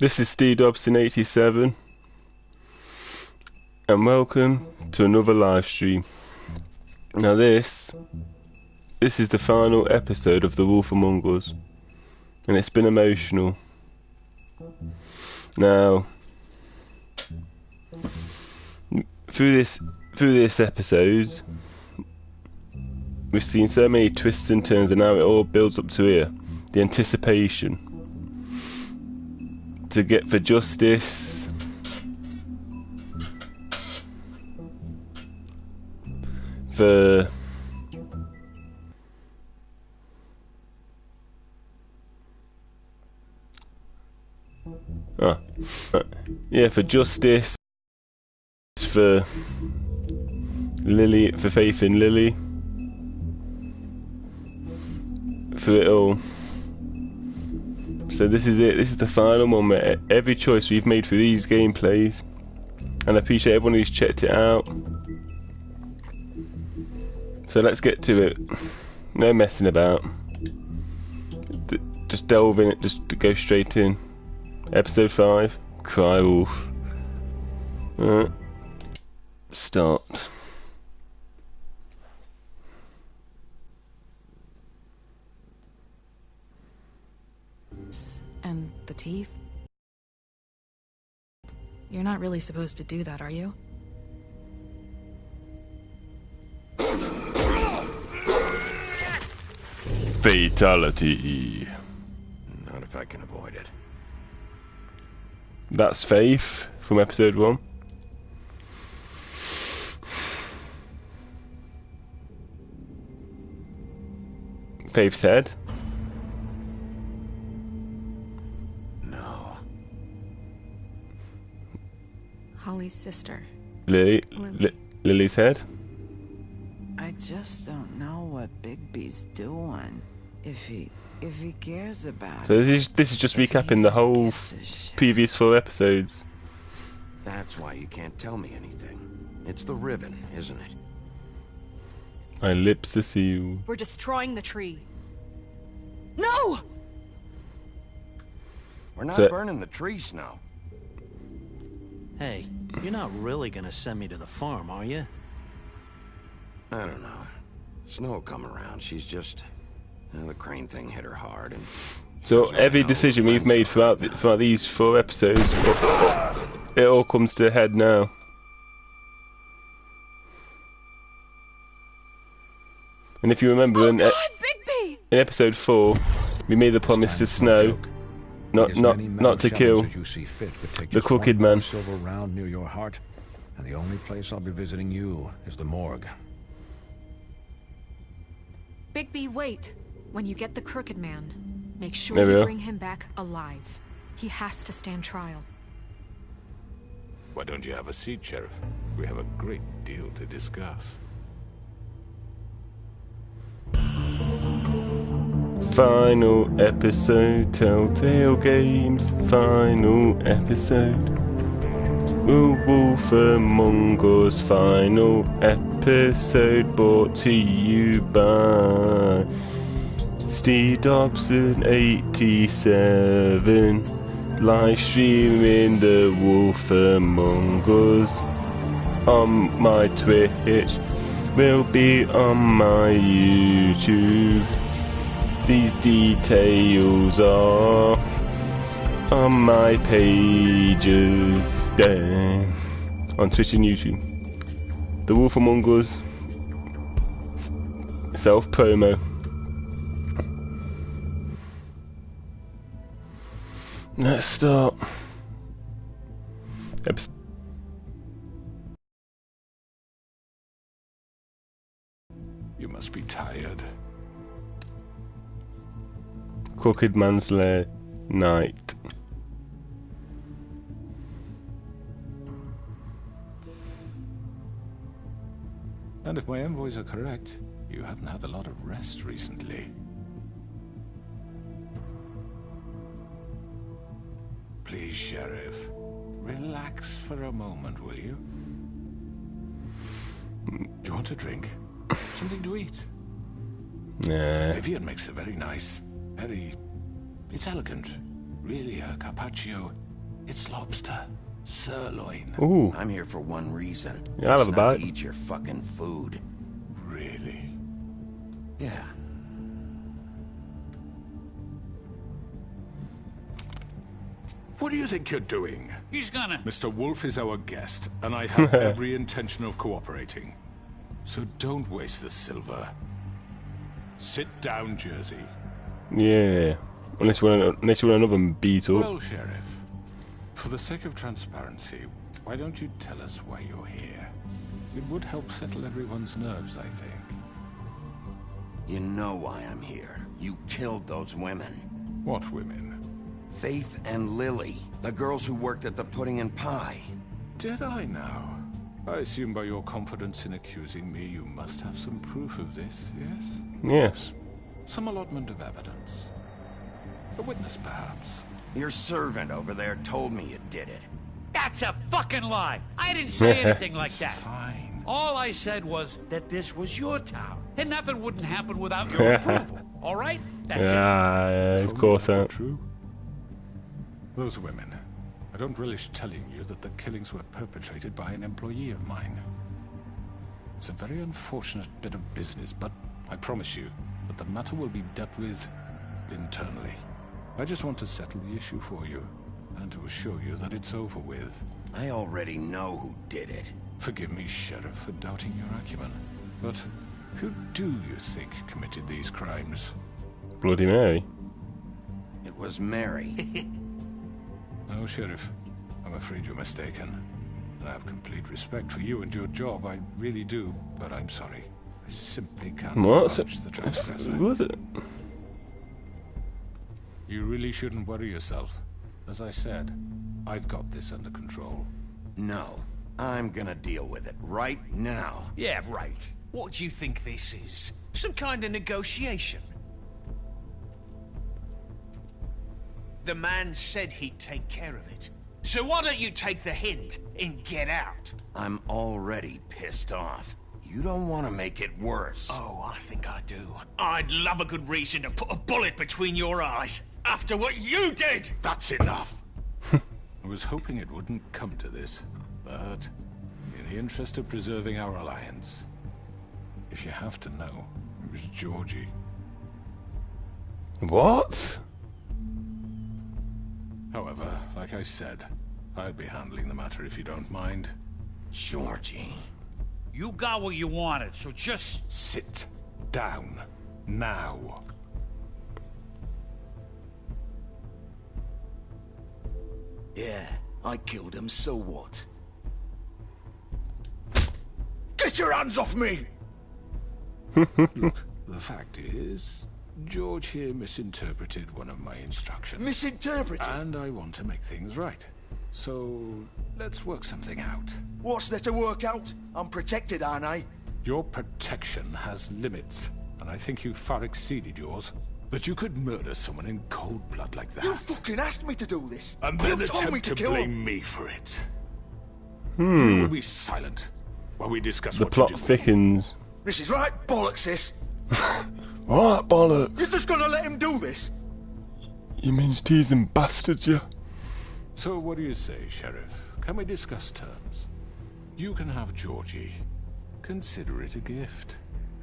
This is Steve Dobson 87 and welcome to another live stream. Now this is the final episode of The Wolf Among Us, and it's been emotional. Now through this episode we've seen so many twists and turns, and now it all builds up to here. The anticipation to get for justice, for for justice, for Lily, for faith in Lily, for it all. So this is it. This is the final moment. Every choice we've made for these gameplays, and I appreciate everyone who's checked it out. So let's get to it. No messing about. Just delve in it. Just go straight in. Episode 5. Cry Wolf. Start. And the teeth? You're not really supposed to do that, are you? Fatality. Not if I can avoid it. That's Faith from episode 1. Faith's head. No. Holly's sister. Lily's head. I just don't know what Bigby's doing. If he cares about So it. this is just recapping the whole previous 4 episodes. That's why you can't tell me anything. It's the ribbon, isn't it? My lips are sealed. We're destroying the tree. No! We're not So- burning the tree, Snow. Hey, you're not really gonna send me to the farm, are you? I don't know. Snow will come around. She's just... the crane thing hit her hard, and... So every decision we've made throughout these 4 episodes, it all comes to a head now. And if you remember, in Bigby! episode 4, we made the promise to Snow not to kill the Crooked Man. Silver round near your heart, and the only place I'll be visiting you is the morgue. Bigby, wait. When you get the Crooked Man, make sure There we you are. bring him back alive. He has to stand trial. Why don't you have a seat, Sheriff? We have a great deal to discuss. Final episode, Telltale Games, final episode. Wolf Among Us, final episode, brought to you by Steve Dobson 87, live streaming The Wolf Among Us on my Twitch, will be on my YouTube. These details are on my pages there, on Twitch and YouTube. The Wolf Among Us self-promo. Let's start. You must be tired. Crooked Man's Lair, night. And if my envoys are correct, you haven't had a lot of rest recently. Please, Sheriff, relax for a moment, will you? Do you want a drink? Something to eat? Nah. Vivian makes a very nice, it's elegant. Really, a carpaccio It's lobster. Sirloin. Ooh, I'm here for one reason. Yeah, I'll have It's a not bite. to eat your fucking food. Really? Yeah. What do you think you're doing? He's gonna... Mr. Wolf is our guest, and I have every intention of cooperating. So don't waste the silver. Sit down, Jersey. yeah. Unless you want another beetle. Well, Sheriff, for the sake of transparency, why don't you tell us why you're here? It would help settle everyone's nerves, I think. You know why I'm here. You killed those women. What women? Faith and Lily, the girls who worked at the Pudding and Pie. Did I now? I assume by your confidence in accusing me, you must have some proof of this, yes? Yes. Some allotment of evidence. A witness, perhaps. Your servant over there told me you did it. That's a fucking lie. I didn't say anything like that. Fine. All I said was that this was your town, and nothing wouldn't happen without your approval. All right? That's it. Yeah, of course that. True. Those women. I don't relish telling you that the killings were perpetrated by an employee of mine. It's a very unfortunate bit of business, but I promise you that the matter will be dealt with internally. I just want to settle the issue for you, and to assure you that it's over with. I already know who did it. Forgive me, Sheriff, for doubting your acumen, but who do you think committed these crimes? Bloody Mary. It was Mary. No, Sheriff. I'm afraid you're mistaken. I have complete respect for you and your job, I really do, but I'm sorry. I simply can't What? approach the transgressor. Who was it? You really shouldn't worry yourself. As I said, I've got this under control. No, I'm gonna deal with it right now. Yeah, right. What do you think this is? Some kind of negotiation? The man said he'd take care of it. So why don't you take the hint and get out? I'm already pissed off. You don't want to make it worse. Oh, I think I do. I'd love a good reason to put a bullet between your eyes after what you did! That's enough! I was hoping it wouldn't come to this, but in the interest of preserving our alliance, if you have to know, it was Georgie. What? However, like I said, I'll be handling the matter if you don't mind. Georgie. You got what you wanted, so just... Sit down. Now. Yeah, I killed him, so what? Get your hands off me! Look, the fact is, George here misinterpreted one of my instructions. Misinterpreted? And I want to make things right. So, let's work something out. What's there to work out? I'm protected, aren't I? Your protection has limits, and I think you've far exceeded yours. But you could murder someone in cold blood like that. You fucking asked me to do this! And then you told me attempt to to kill blame him. me for it. You will be silent while we discuss The what plot to do. thickens. This is right bollocks, this. What bollocks? You're just gonna let him do this? You means teasing bastard, you. So what do you say, Sheriff? Can we discuss terms? You can have Georgie. Consider it a gift,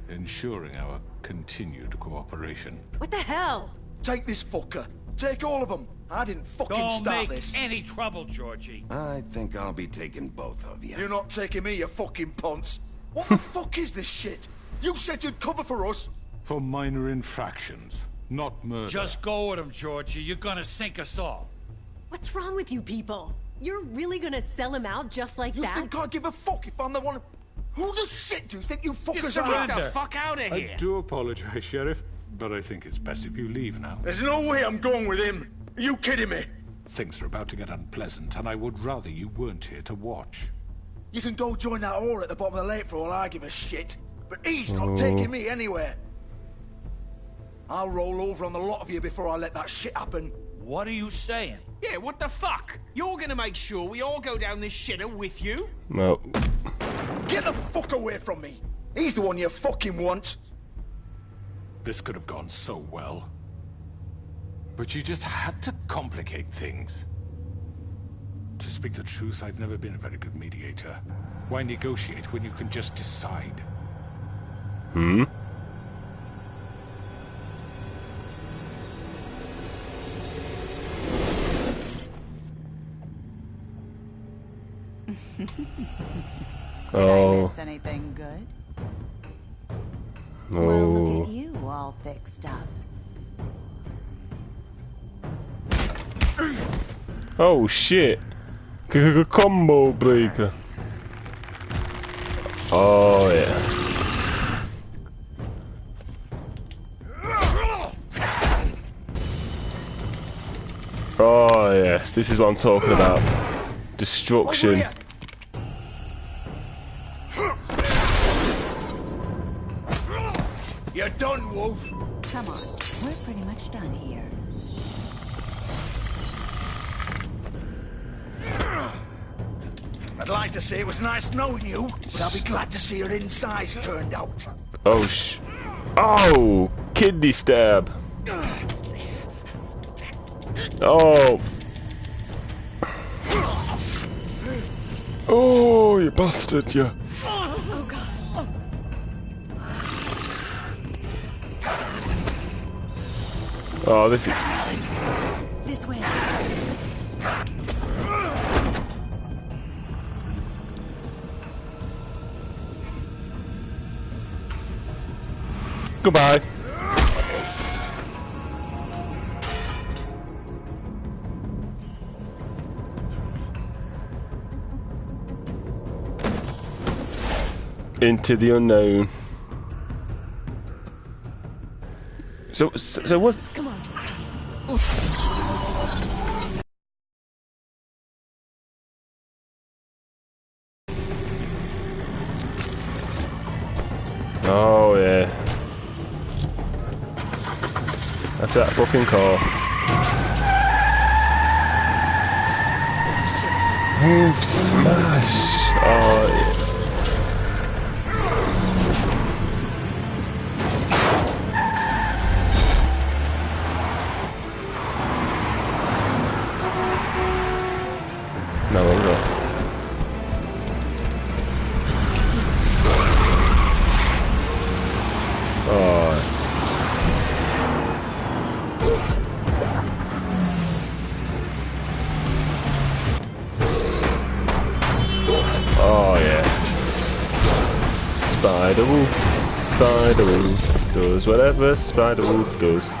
ensuring our continued cooperation. What the hell? Take this fucker. Take all of them. I didn't fucking Don't start make this. any trouble, Georgie. I think I'll be taking both of you. You're not taking me, you fucking ponce. What the fuck is this shit? You said you'd cover for us. For minor infractions, not murder. Just go with him, Georgie. You're gonna sink us all. What's wrong with you people? You're really gonna sell him out just like You that? think I give a fuck if I'm the one? Who the shit do you think you fuckers are? surrender. Get the fuck out of I here. do apologize, Sheriff, but I think it's best if you leave now. There's no way I'm going with him. Are you kidding me? Things are about to get unpleasant, and I would rather you weren't here to watch. You can go join that whore at the bottom of the lake for all I give a shit. But he's not taking me anywhere. I'll roll over on the lot of you before I let that shit happen. What are you saying? Yeah, what the fuck? You're gonna make sure we all go down this shitter with you? Well, Get the fuck away from me. He's the one you fucking want. This could have gone so well. But you just had to complicate things. To speak the truth, I've never been a very good mediator. Why negotiate when you can just decide? Hmm? Did I miss anything good? Oh. Well, look at you, all fixed up. Oh shit! Combo breaker. Oh yeah. Oh yes, this is what I'm talking about. Destruction. You're done, Wolf. Come on, we're pretty much done here. I'd like to say it was nice knowing you, but I'll be glad to see your insides turned out. Oh oh! Kidney stab. Oh. Oh, you bastard, you. Oh God. Oh, this is... This way. Goodbye. Into the unknown. So what's... Come on. Oh yeah. After that fucking car. Move smash. Oh yeah. No longer. Oh. Oh yeah. Spider Wolf. Spider Wolf does whatever Spider Wolf does.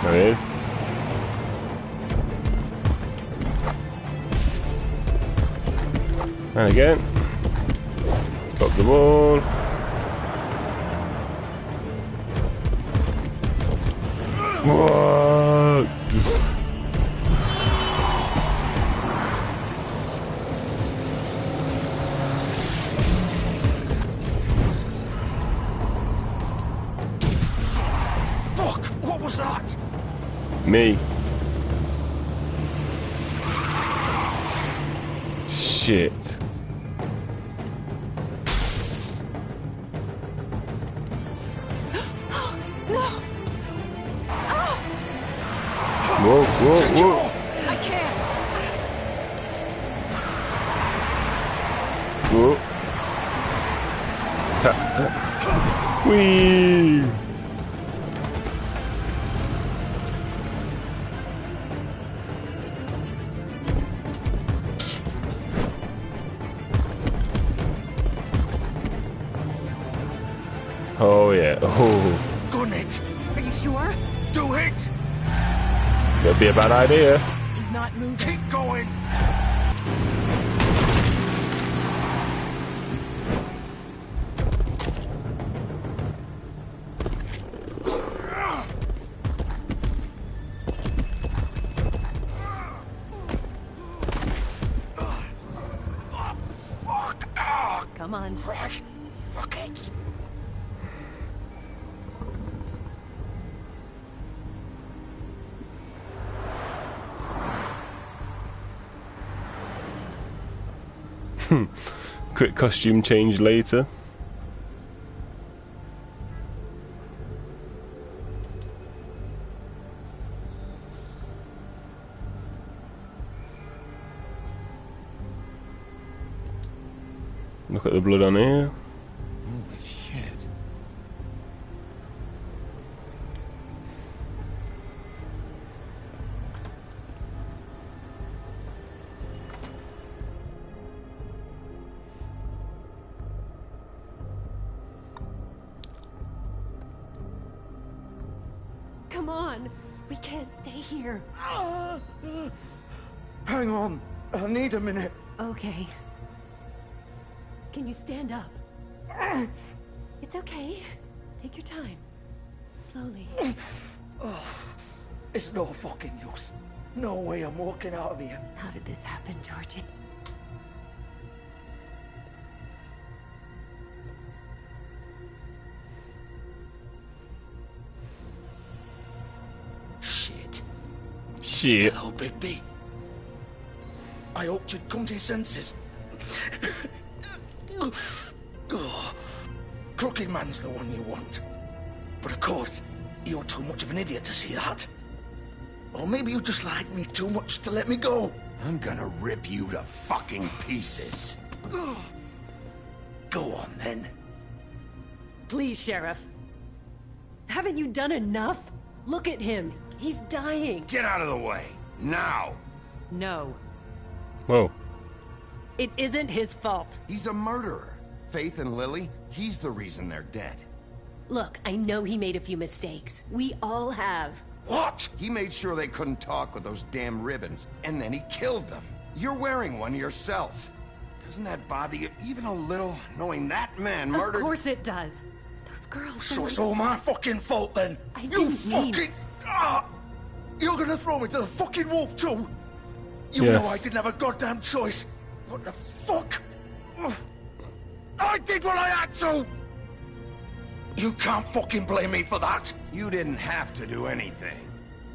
There it is. And again. Pop the wall. What? Fuck! What was that? Me. Shit. Whoa, whoa, whoa. I can't. Whoa. Tap, tap. Whee! Oh yeah. Oh. Gun it. Are you sure? Do it. That'd be a bad idea. He's not moving. Keep going. Come on. Right. Fuck it. Quick costume change later. Look at the blood on here. Holy shit. Come on. We can't stay here. Hang on. I need a minute. Okay. Can you stand up? It's okay. Take your time. Slowly. It's no fucking use. No way I'm walking out of here. How did this happen, Georgie? Shit. Shit. Hello, Bigby. I hoped you'd come to your senses. Oh, Crooked Man's the one you want. But of course, you're too much of an idiot to see that. Or maybe you just like me too much to let me go. I'm gonna rip you to fucking pieces. Go on, then. Please, Sheriff. Haven't you done enough? Look at him. He's dying. Get out of the way. Now. No. Whoa. It isn't his fault. He's a murderer. Faith and Lily, he's the reason they're dead. Look, I know he made a few mistakes. We all have. What? He made sure they couldn't talk with those damn ribbons, and then he killed them. You're wearing one yourself. Doesn't that bother you even a little, knowing that man murdered— Of course it does. Those girls— So it's all my fucking fault, then? I didn't fucking— You're gonna throw me to the fucking wolf, too? You Yes. know I didn't have a goddamn choice. What the fuck? I did what I had to! You can't fucking blame me for that. You didn't have to do anything.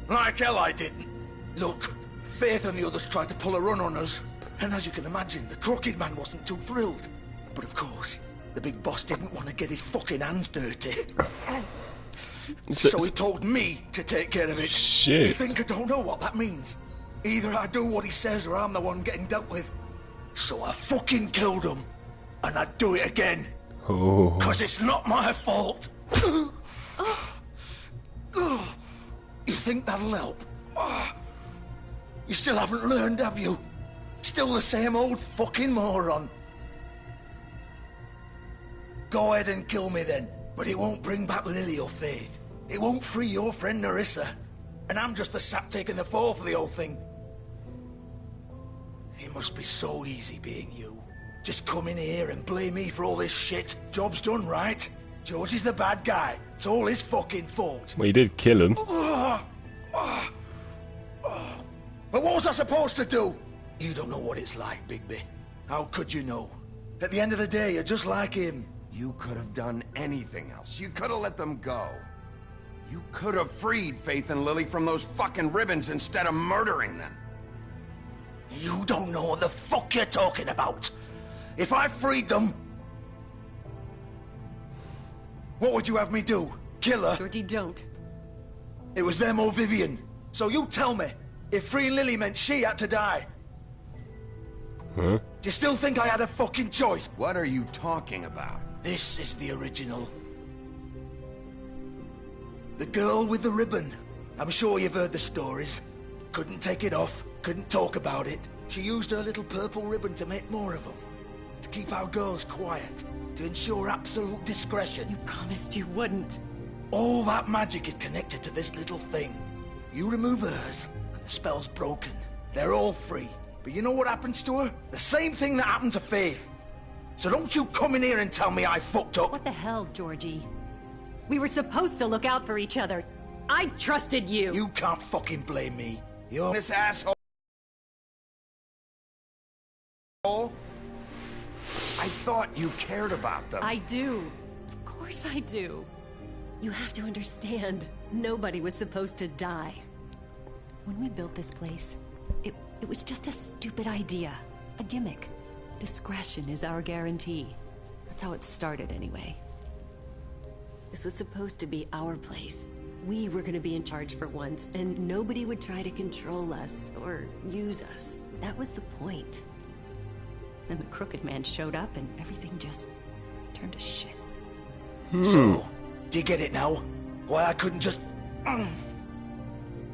Like hell I didn't. Look, Faith and the others tried to pull a run on us. And as you can imagine, the Crooked Man wasn't too thrilled. But of course, the big boss didn't want to get his fucking hands dirty. So he told me to take care of it. Shit. You think I don't know what that means? Either I do what he says or I'm the one getting dealt with. So I fucking killed him. And I'd do it again. Oh. Cause it's not my fault. You think that'll help? You still haven't learned, have you? Still the same old fucking moron. Go ahead and kill me then, but it won't bring back Lily or Faith. It won't free your friend Nerissa. And I'm just the sap taking the fall for the whole thing. It must be so easy being you. Just come in here and blame me for all this shit. Job's done, right? George is the bad guy. It's all his fucking fault. Well, you did kill him. But what was I supposed to do? You don't know what it's like, Bigby. How could you know? At the end of the day, you're just like him. You could have done anything else. You could have let them go. You could have freed Faith and Lily from those fucking ribbons instead of murdering them. You don't know what the fuck you're talking about. If I freed them, what would you have me do? Kill her? Georgie, don't. It was them or Vivian. So you tell me, if freeing Lily meant she had to die, Huh? do you still think I had a fucking choice? What are you talking about? This is the original. The girl with the ribbon. I'm sure you've heard the stories. Couldn't take it off, couldn't talk about it. She used her little purple ribbon to make more of them. To keep our girls quiet. To ensure absolute discretion. You promised you wouldn't. All that magic is connected to this little thing. You remove hers, and the spell's broken. They're all free. But you know what happens to her? The same thing that happened to Faith. So don't you come in here and tell me I fucked up. What the hell, Georgie? We were supposed to look out for each other. I trusted you. You can't fucking blame me. You're This asshole. I thought you cared about them. I do. Of course I do. You have to understand, nobody was supposed to die. When we built this place, it was just a stupid idea. A gimmick. Discretion is our guarantee. That's how it started, anyway. This was supposed to be our place. We were gonna be in charge for once, and nobody would try to control us or use us. That was the point. Then the Crooked Man showed up, and everything just turned to shit. So, do you get it now? Why I couldn't just...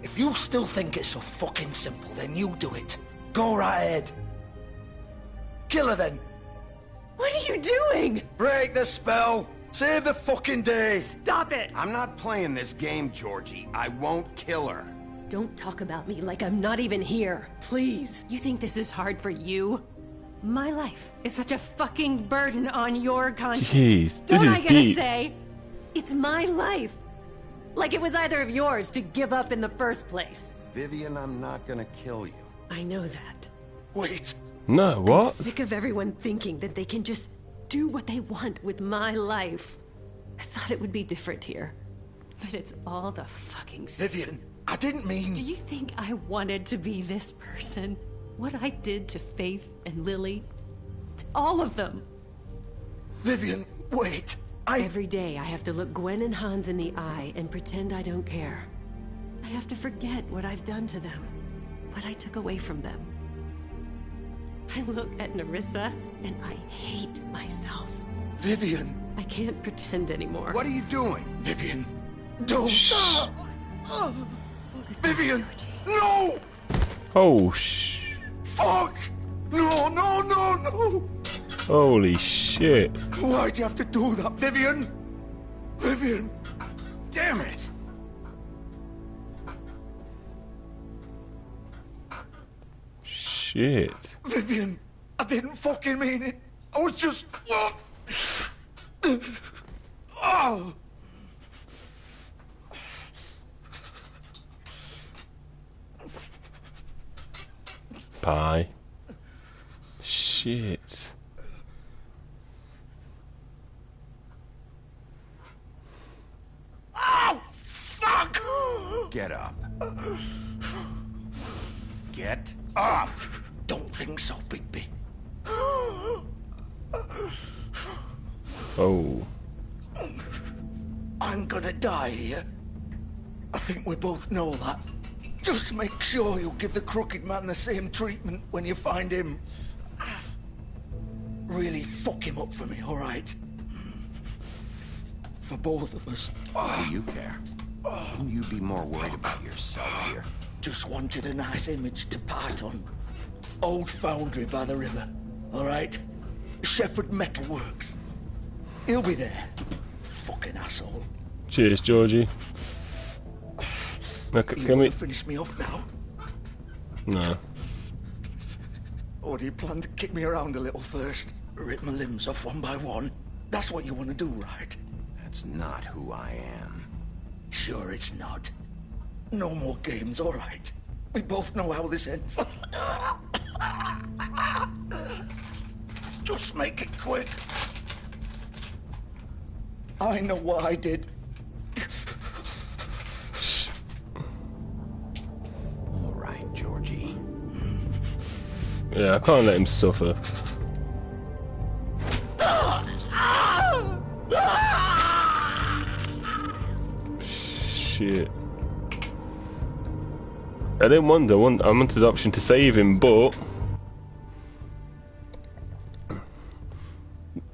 If you still think it's so fucking simple, then you do it. Go right ahead. Kill her then. What are you doing? Break the spell. Save the fucking day. Stop it! I'm not playing this game, Georgie. I won't kill her. Don't talk about me like I'm not even here. Please. You think this is hard for you? My life is such a fucking burden on your conscience. Jeez, this Don't is I get deep. to say? It's my life. Like it was either of yours to give up in the first place. Vivian, I'm not gonna kill you. I know that. Wait. No, what? I'm sick of everyone thinking that they can just do what they want with my life. I thought it would be different here. But it's all the fucking stuff. Vivian, I didn't mean... Do you think I wanted to be this person? What I did to Faith and Lily? To all of them? Vivian, wait. Every day I have to look Gwen and Hans in the eye and pretend I don't care. I have to forget what I've done to them. What I took away from them. I look at Nerissa and I hate myself. Vivian. I can't pretend anymore. What are you doing? Vivian, don't. Vivian, no! Oh, Fuck! No, no, no, no! holy shit. Why'd you have to do that, Vivian? Vivian! Damn it! Shit. Vivian, I didn't fucking mean it. I was just... Oh! Pie. Shit. Oh, fuck! Get up. Get up! Don't think so, Bigby. Oh. I'm gonna die here. I think we both know that. Just make sure you give the Crooked Man the same treatment when you find him. Really fuck him up for me, all right? For both of us. Why do you care? Shouldn't you be more worried about yourself here? Just wanted a nice image to part on. Old foundry by the river, all right? Shepherd Metalworks. He'll be there. Fucking asshole. Cheers, Georgie. Now, You can want we... to finish me off now? No. Or do you plan to kick me around a little first? Rip my limbs off one by one? That's what you want to do, right? That's not who I am. Sure it's not. No more games, all right? We both know how this ends. Just make it quick. I know what I did. All right, Georgie. Yeah, I can't let him suffer. Shit. I didn't wonder. I wanted the option to save him, but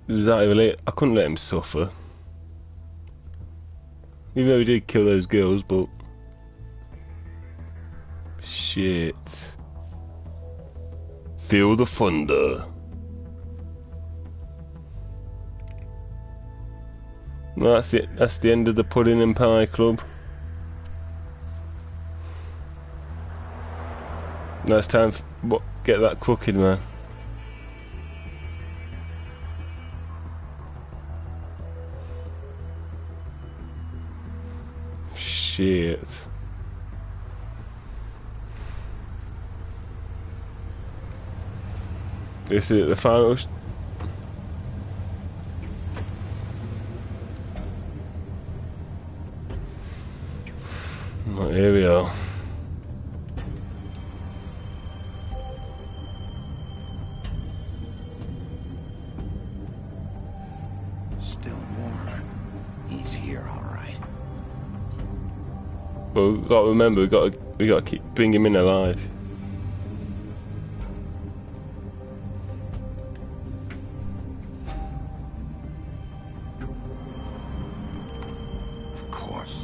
it was out of it. I couldn't let him suffer. Even though he did kill those girls, but shit. Feel the thunder. No, that's it. That's the end of the Pudding and Pie Club. Now it's time for get that Crooked Man. Shit. This is the final. Right, here we are. here, all right. But we got to remember, we got to keep bring him in alive. Of course.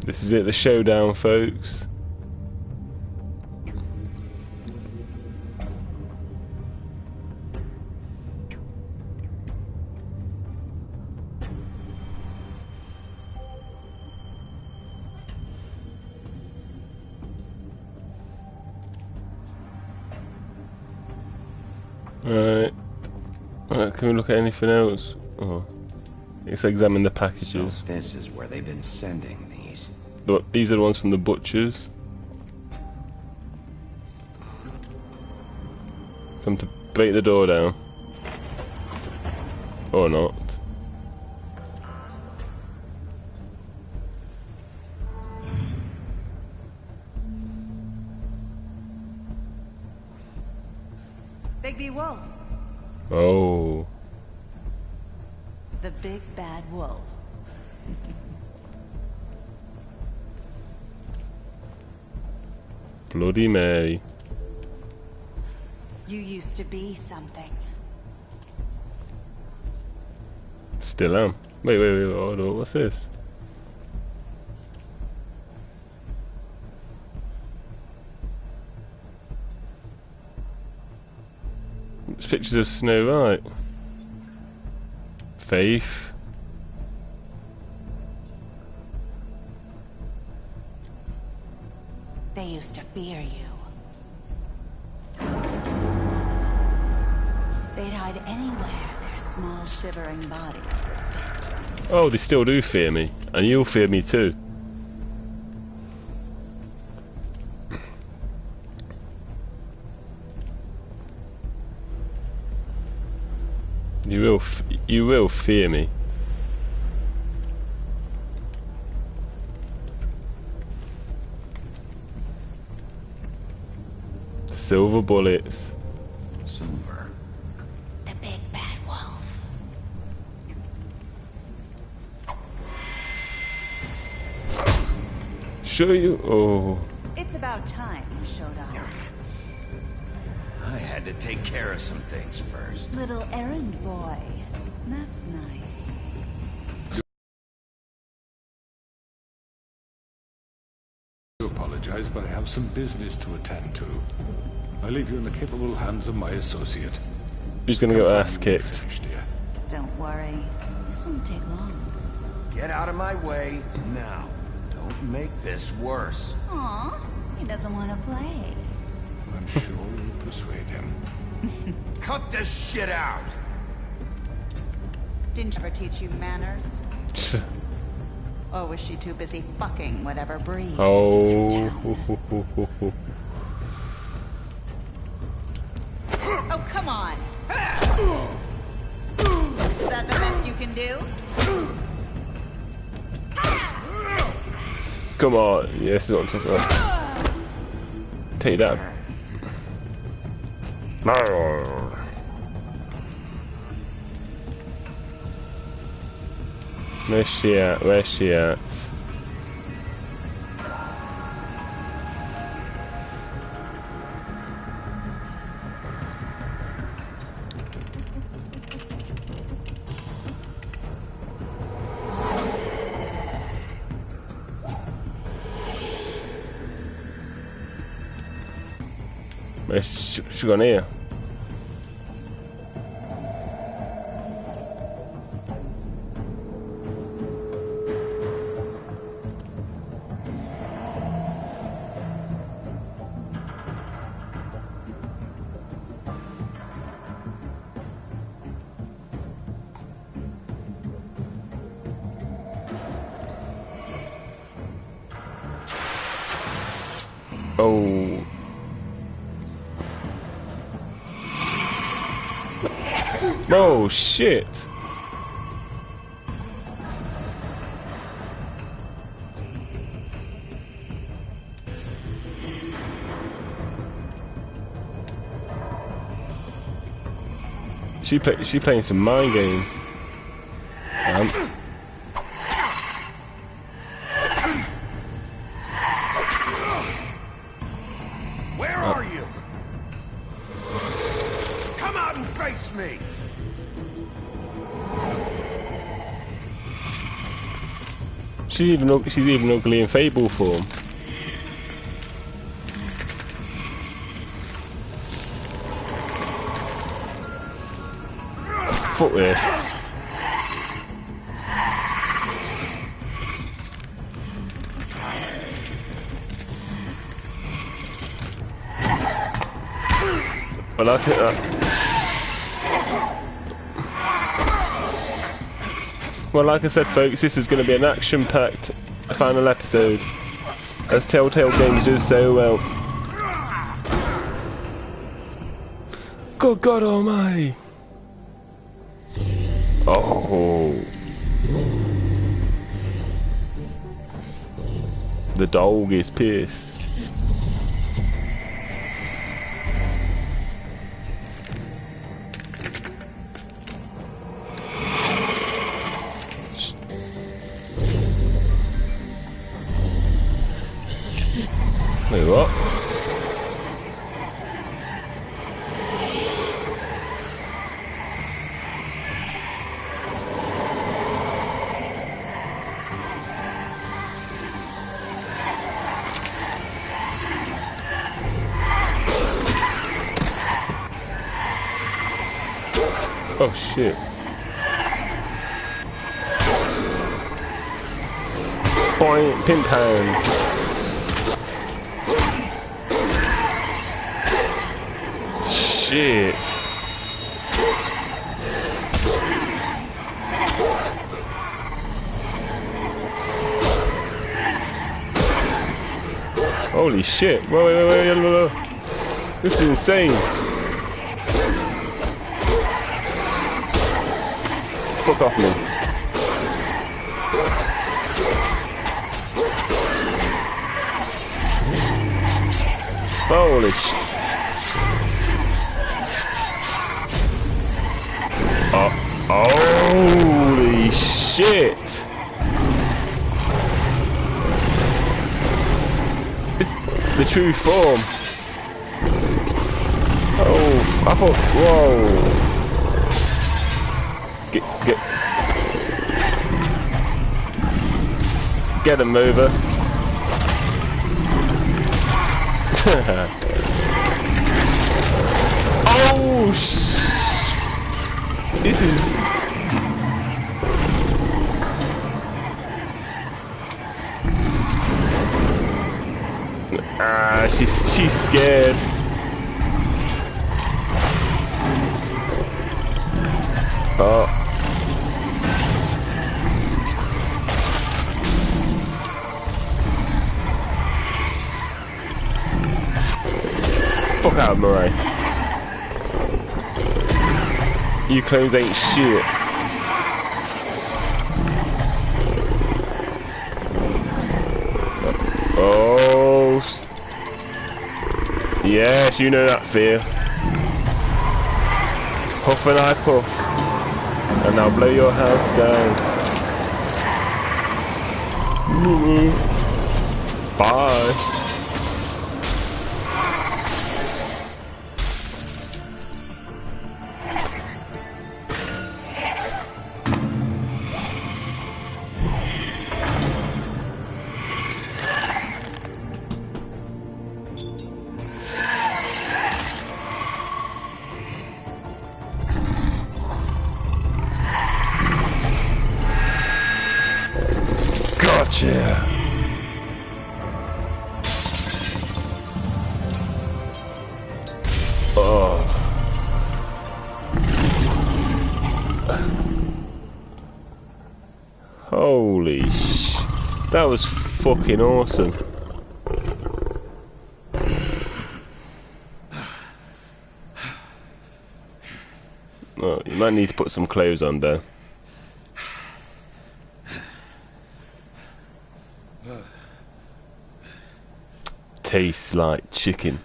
This is it, the showdown, folks. Alright. Can we look at anything else? Oh. Let's examine the packages. So this is where they've been sending these. Look, these are the ones from the butchers. Come to break the door down. Or not. Bigby Wolf. Oh. The big bad wolf. Bloody Mary. You used to be something. Still am. Wait, hold on, what's this? It's pictures of Snow White. Faith. They used to fear you. They'd hide anywhere their small shivering bodies would fit. Oh, they still do fear me. And you'll fear me too. You will fear me. Silver bullets. Silver. The big bad wolf. Show you. Oh. It's about time you showed up. I had to take care of some things first. Little errand boy. That's nice. I apologize, but I have some business to attend to. I leave you in the capable hands of my associate. Who's gonna get ass kicked? Don't worry. This won't take long. Get out of my way now. Don't make this worse. Aw, he doesn't want to play. I'm sure you'll persuade him. Cut this shit out! Didn't she ever teach you manners? Or was she too busy fucking whatever breeze? Oh. Oh, come on. Is that the best you can do? Come on. Yes, not tough enough. Take that. Where's she at? Where's she at? Where's she gone here? Oh. Oh shit. She playing some mind game. Where are you? Come out and face me. She's even ugly in Fable form. Fuck this. Well, I think well, like I said, folks, this is going to be an action-packed final episode, as Telltale Games do so well. Good God Almighty! Oh, the dog is pissed. Wait, what? Oh shit. Boing, pimp hand. Shit. Holy shit. Wait. This is insane. Fuck off me. Holy shit. Holy shit! It's the true form. Oh, I thought. Whoa! Get him over. Oh, this is. She's scared. Oh. Fuck out, Murray. You clones ain't shit. Oh. Yes, you know that fear. Puff and I puff. And I'll blow your house down. Bye. Gotcha. Oh. Holy sh... That was fucking awesome. Oh, you might need to put some clothes on there. Tastes like chicken.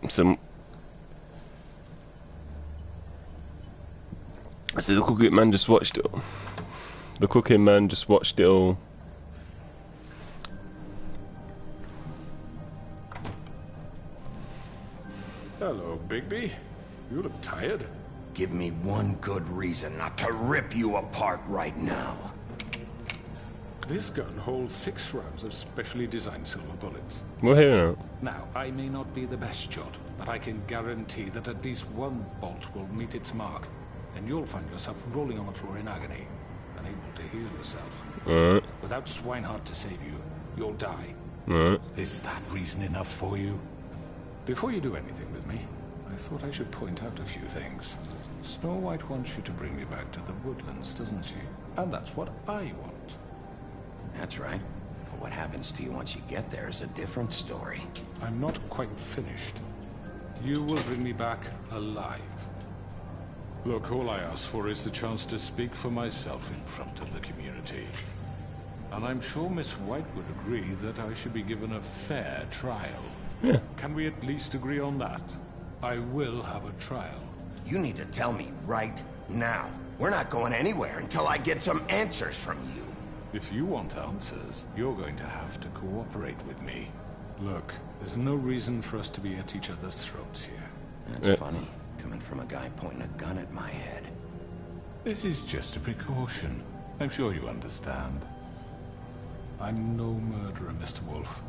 Some So the cooking man just watched it all. The cooking man just watched it all. Hello, Bigby. You look tired. Give me one good reason not to rip you apart right now. This gun holds 6 rounds of specially designed silver bullets. We're here now. Now, I may not be the best shot, but I can guarantee that at least one bolt will meet its mark, and you'll find yourself rolling on the floor in agony, unable to heal yourself. Alright. Without Swinehart to save you, you'll die. Alright. Is that reason enough for you? Before you do anything with me, I thought I should point out a few things. Snow White wants you to bring me back to the woodlands, doesn't she? And that's what I want. That's right. But what happens to you once you get there is a different story. I'm not quite finished. You will bring me back alive. Look, all I ask for is the chance to speak for myself in front of the community. And I'm sure Miss White would agree that I should be given a fair trial. Yeah. Can we at least agree on that? I will have a trial. You need to tell me right now. We're not going anywhere until I get some answers from you. If you want answers, you're going to have to cooperate with me. Look, there's no reason for us to be at each other's throats here. That's funny, coming from a guy pointing a gun at my head. This is just a precaution. I'm sure you understand. I'm no murderer, Mr. Wolf.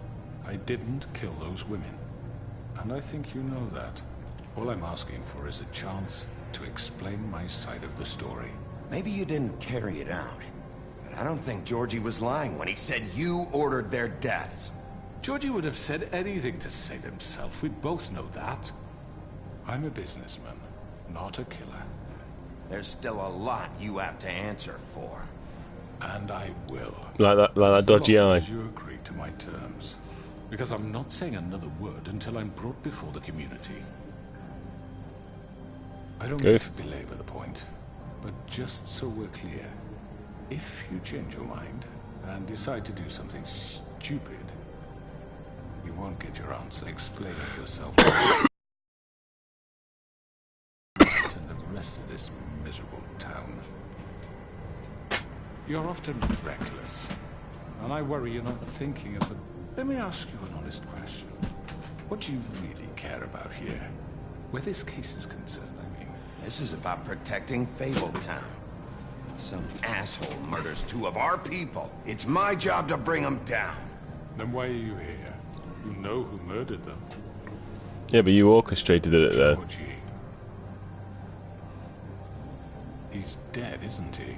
I didn't kill those women. And I think you know that. All I'm asking for is a chance to explain my side of the story. Maybe you didn't carry it out. But I don't think Georgie was lying when he said you ordered their deaths. Georgie would have said anything to save himself. We both know that. I'm a businessman, not a killer. There's still a lot you have to answer for. And I will. Like that dodgy eye. As you agree to my terms. Because I'm not saying another word until I'm brought before the community. I don't mean to belabor the point, but just so we're clear, if you change your mind and decide to do something stupid, you won't get your answer explaining yourself and the rest of this miserable town. You're often reckless, and I worry you're not thinking of the... Let me ask you an honest question. What do you really care about here? Where this case is concerned, I mean. This is about protecting Fabletown. Some asshole murders 2 of our people. It's my job to bring them down. Then why are you here? You know who murdered them. Yeah, but you orchestrated it there. Georgie. He's dead, isn't he?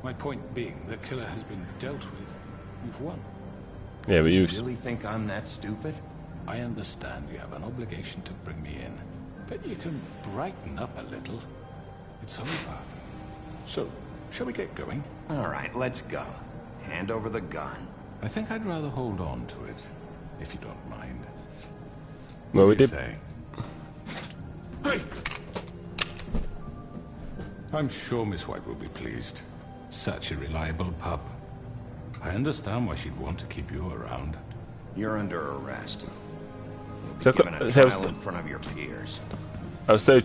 My point being, the killer has been dealt with. You've won. Yeah, but you really think I'm that stupid? I understand you have an obligation to bring me in, but you can brighten up a little. It's over. So, shall we get going? All right, let's go. Hand over the gun. I think I'd rather hold on to it, if you don't mind. Well, we did. Say? Hey! I'm sure Miss White will be pleased. Such a reliable pup. I understand why she'd want to keep you around. You're under arrest. You'll be given a trial in front of your peers. I was so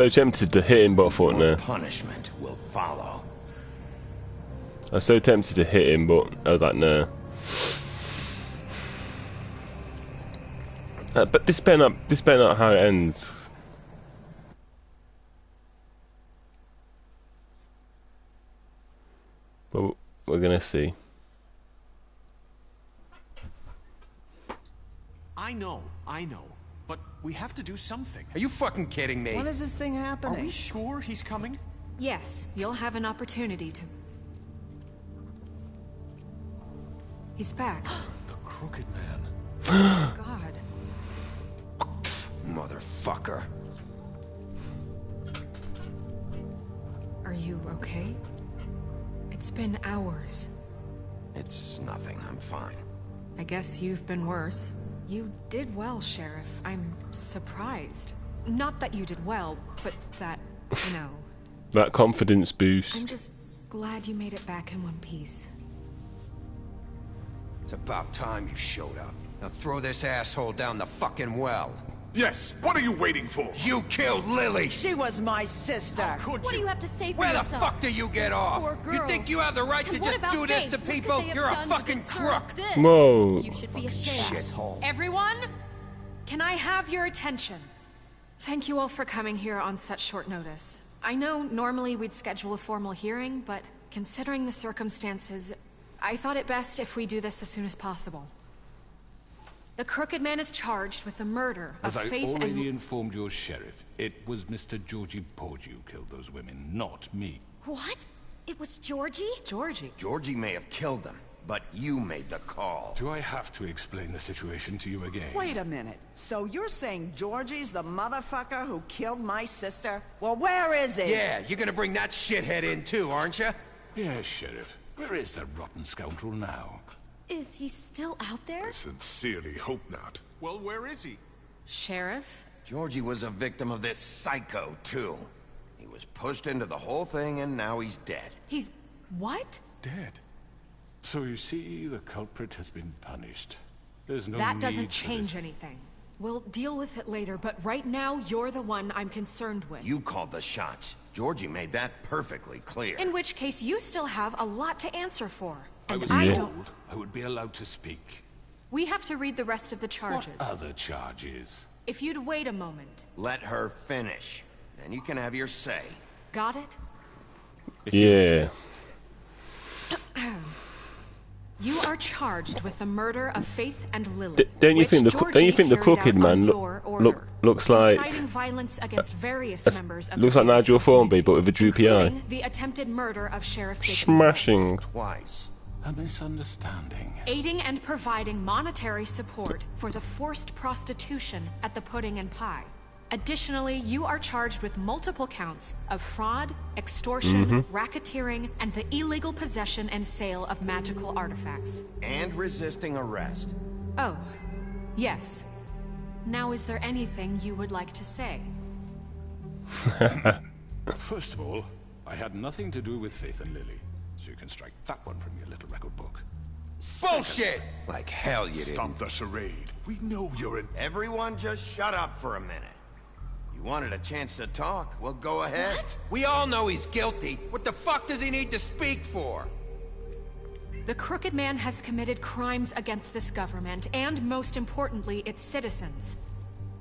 tempted to hit him, but I thought no. Punishment will follow. I was so tempted to hit him, but I was like, no. But this better not how it ends. But we're gonna see. I know. But we have to do something. Are you fucking kidding me? When is this thing happening? Are we sure he's coming? Yes, you'll have an opportunity to... He's back. The Crooked Man. God. Motherfucker. Are you okay? It's been hours. It's nothing. I'm fine. I guess you've been worse. You did well, Sheriff. I'm surprised. Not that you did well, but that, you know... That confidence boost. I'm just glad you made it back in one piece. It's about time you showed up. Now throw this asshole down the fucking well. Yes, what are you waiting for? You killed Lily! She was my sister. What do you have to say for Where yourself? the fuck do you get off? You think you have the right to just do this to people? You're a fucking crook. Whoa. You should be ashamed. Shithole. Everyone, can I have your attention? Thank you all for coming here on such short notice. I know normally we'd schedule a formal hearing, but considering the circumstances, I thought it best if we do this as soon as possible. The Crooked Man is charged with the murder of As I Faith and... already informed your sheriff, it was Mr. Georgie Porgy who killed those women, not me. What? It was Georgie? Georgie may have killed them, but you made the call. Do I have to explain the situation to you again? Wait a minute. So you're saying Georgie's the motherfucker who killed my sister? Well, where is he? Yeah, you're gonna bring that shithead in too, aren't you? Yes, Sheriff. Where is that rotten scoundrel now? Is he still out there? I sincerely hope not. Well, where is he? Sheriff? Georgie was a victim of this psycho, too. He was pushed into the whole thing, and now he's dead. He's... what? Dead. So you see, the culprit has been punished. There's no That need doesn't for change this. anything. We'll deal with it later, but right now, you're the one I'm concerned with. You called the shots. Georgie made that perfectly clear. In which case, you still have a lot to answer for. I And was I told don't... I would be allowed to speak. We have to read the rest of the charges. What other charges? If you'd wait a moment. Let her finish. Then you can have your say. Got it? Yeah. You are charged with the murder of Faith and Lily. Don't you which think the Georgie don't you think the carried Crooked out Man on your order, looks like inciting violence against various members of looks the like Nigel Thornby but with a droopy eye? including the attempted murder of Sheriff Bigby. Smashing. Twice. A misunderstanding. Aiding and providing monetary support for the forced prostitution at the Pudding and Pie. Additionally, you are charged with multiple counts of fraud, extortion, racketeering, and the illegal possession and sale of magical artifacts. And resisting arrest. Oh, yes. Now, is there anything you would like to say? First of all, I had nothing to do with Faith and Lily, so you can strike that one from your little record book. Bullshit! Like hell you did. Stop the charade. We know you're an... Everyone just shut up for a minute. You wanted a chance to talk? Well, go ahead. What? We all know he's guilty. What the fuck does he need to speak for? The Crooked Man has committed crimes against this government, and most importantly, its citizens.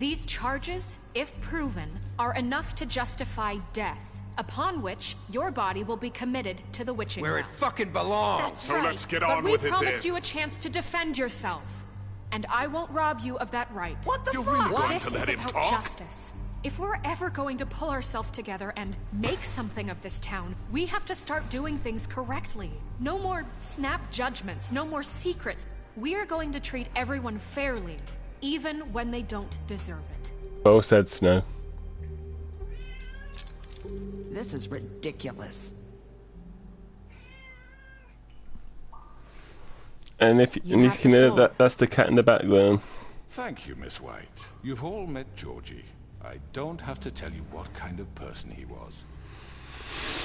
These charges, if proven, are enough to justify death, upon which your body will be committed to the witching Where it well. fucking belongs. That's So right. let's get But on we with it promised then. you a chance to defend yourself, and I won't rob you of that right. What the You're fuck? really going This to is let him about talk? justice. If we're ever going to pull ourselves together and make something of this town, we have to start doing things correctly. No more snap judgments, no more secrets. We are going to treat everyone fairly, even when they don't deserve it. Well said, Snow. This is ridiculous. And if you can hear that's the cat in the background. Thank you, Miss White. You've all met Georgie. I don't have to tell you what kind of person he was.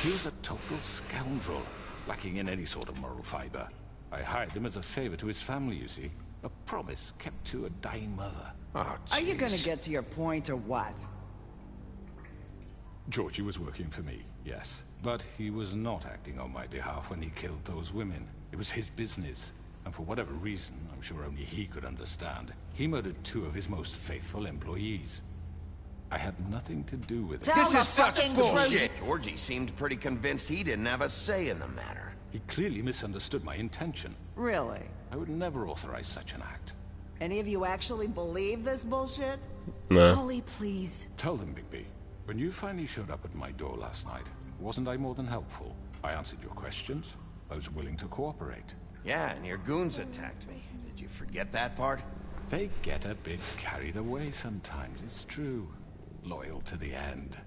He was a total scoundrel, lacking in any sort of moral fiber. I hired him as a favor to his family, you see. A promise kept to a dying mother. Oh, Are you gonna jeez. get to your point or what? Georgie was working for me, yes. But he was not acting on my behalf when he killed those women. It was his business. And for whatever reason, I'm sure only he could understand, he murdered 2 of his most faithful employees. I had nothing to do with it. Tell This the is such fucking bullshit. Georgie seemed pretty convinced he didn't have a say in the matter. He clearly misunderstood my intention. Really? I would never authorize such an act. Any of you actually believe this bullshit? No. Holly, please. Tell them, Bigby. When you finally showed up at my door last night, wasn't I more than helpful? I answered your questions. I was willing to cooperate. Yeah, and your goons attacked me. Did you forget that part? They get a bit carried away sometimes, it's true. Loyal to the end.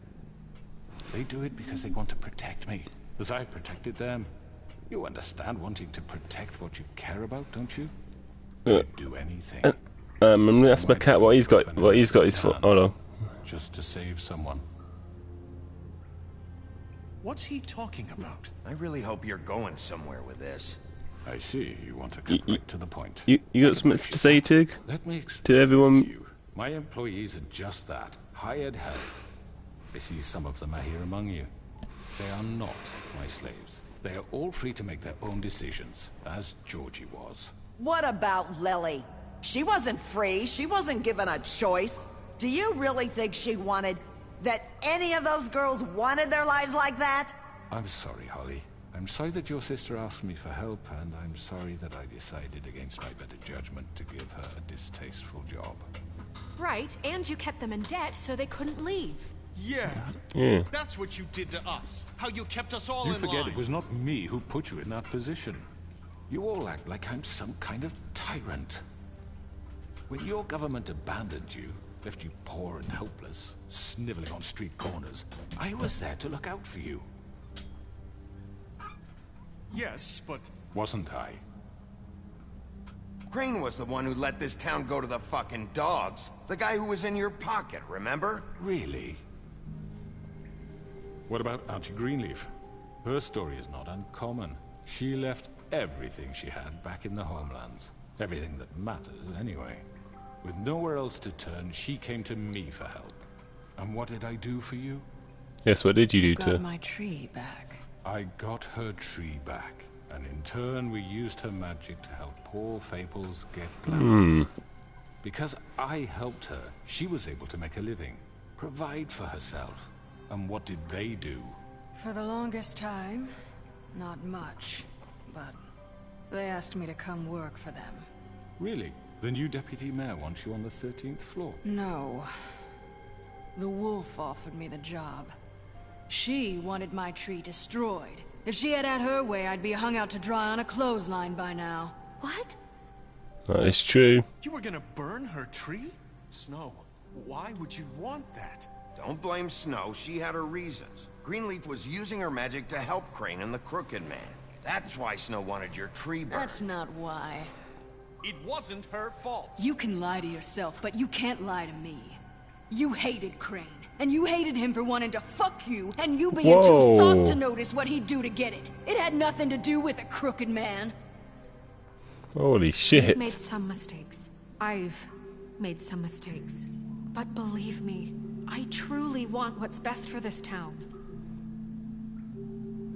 They do it because they want to protect me, as I've protected them. You understand wanting to protect what you care about, don't you? You'd do anything. I'm gonna ask my cat what he's got. What he's got his foot. Hold on. Just to save someone. What's he talking about? I really hope you're going somewhere with this. I see. You want to cut right to the point. You got something to say, Tig? Let me To everyone to you. My employees are just that, hired help. I see some of them are here among you. They are not my slaves. They are all free to make their own decisions, as Georgie was. What about Lily? She wasn't free. She wasn't given a choice. Do you really think she wanted... that any of those girls wanted their lives like that? I'm sorry, Holly. I'm sorry that your sister asked me for help, and I'm sorry that I decided against my better judgment to give her a distasteful job. Right, and you kept them in debt so they couldn't leave. Yeah. Yeah. That's what you did to us. How you kept us all You in forget line. it was not me who put you in that position. You all act like I'm some kind of tyrant. When your government abandoned you, left you poor and helpless, sniveling on street corners, I was there to look out for you. Yes, but... Wasn't I? Crane was the one who let this town go to the fucking dogs. The guy who was in your pocket, remember? Really? What about Archie Greenleaf? Her story is not uncommon. She left everything she had back in the homelands. Everything that mattered, anyway. With nowhere else to turn, she came to me for help. And what did I do for you? Yes, what did you do to her? Got my tree back. I got her tree back, and in turn we used her magic to help poor Faples get glamorous. Because I helped her, she was able to make a living, provide for herself. And what did they do? For the longest time, not much, but they asked me to come work for them. Really? The new deputy mayor wants you on the 13th floor? No. The wolf offered me the job. She wanted my tree destroyed. If she had her way, I'd be hung out to dry on a clothesline by now. What? That is true. You were gonna burn her tree? Snow, why would you want that? Don't blame Snow, she had her reasons. Greenleaf was using her magic to help Crane and the Crooked Man. That's why Snow wanted your tree burned. That's not why. It wasn't her fault. You can lie to yourself, but you can't lie to me. You hated Crane, and you hated him for wanting to fuck you, and you being too soft to notice what he'd do to get it. It had nothing to do with a Crooked Man. Holy shit. You've made some mistakes. I've made some mistakes. But believe me, I truly want what's best for this town.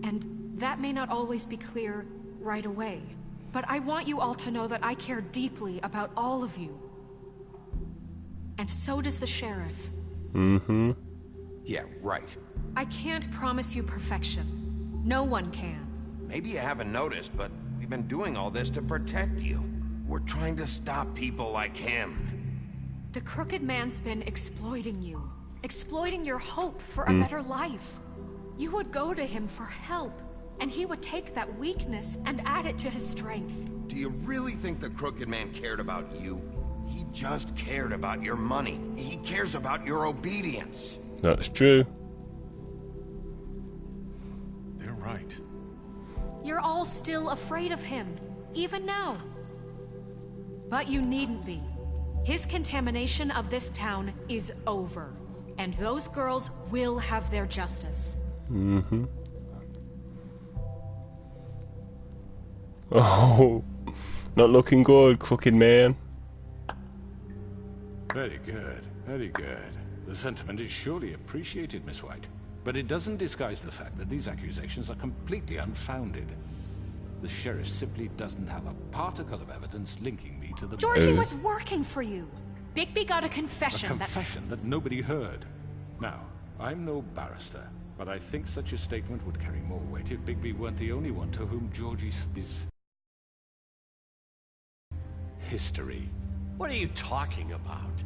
And that may not always be clear right away. But I want you all to know that I care deeply about all of you. And so does the sheriff. Mm-hmm. Yeah, right. I can't promise you perfection. No one can. Maybe you haven't noticed, but we've been doing all this to protect you. We're trying to stop people like him. The Crooked Man's been exploiting you. Exploiting your hope for a better life. You would go to him for help, and he would take that weakness and add it to his strength. Do you really think the Crooked Man cared about you? He just cared about your money. He cares about your obedience. That's true. They're right. You're all still afraid of him, even now. But you needn't be. His contamination of this town is over. And those girls will have their justice. Mm-hmm. Oh, not looking good, Crooked Man. Very good, very good. The sentiment is surely appreciated, Miss White. But it doesn't disguise the fact that these accusations are completely unfounded. The sheriff simply doesn't have a particle of evidence linking me to the... Georgie was working for you. Bigby got a confession. A confession that nobody heard. Now, I'm no barrister, but I think such a statement would carry more weight if Bigby weren't the only one to whom Georgie's history. What are you talking about?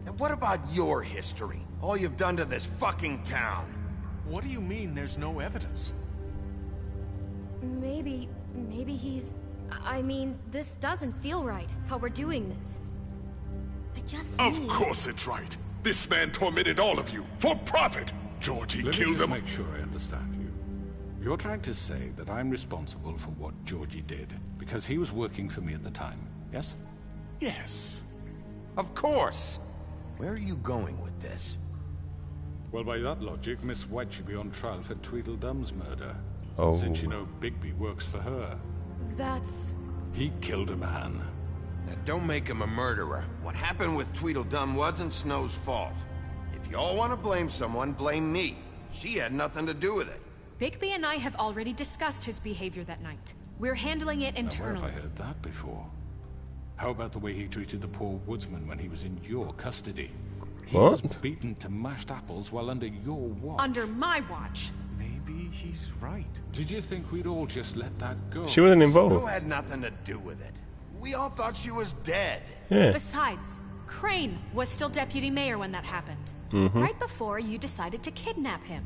And what about your history? All you've done to this fucking town. What do you mean there's no evidence? Maybe he's... I mean, this doesn't feel right, how we're doing this. I just Of course it's right. This man tormented all of you, for profit! Georgie Let killed me just him. make sure I understand you. You're trying to say that I'm responsible for what Georgie did, because he was working for me at the time, yes? Yes. Of course! Where are you going with this? Well, by that logic, Miss White should be on trial for Tweedledum's murder. Oh. Since you know Bigby works for her. That's... He killed a man. That don't make him a murderer. What happened with Tweedledum wasn't Snow's fault. If y'all want to blame someone, blame me. She had nothing to do with it. Bigby and I have already discussed his behavior that night. We're handling it internally. Where have I heard that before? How about the way he treated the poor woodsman when he was in your custody? He was beaten to mashed apples while under your watch. Under my watch. Maybe he's right. Did you think we'd all just let that go? She wasn't involved. Snow had nothing to do with it. We all thought she was dead. Yeah. Besides, Crane was still deputy mayor when that happened. Right before you decided to kidnap him.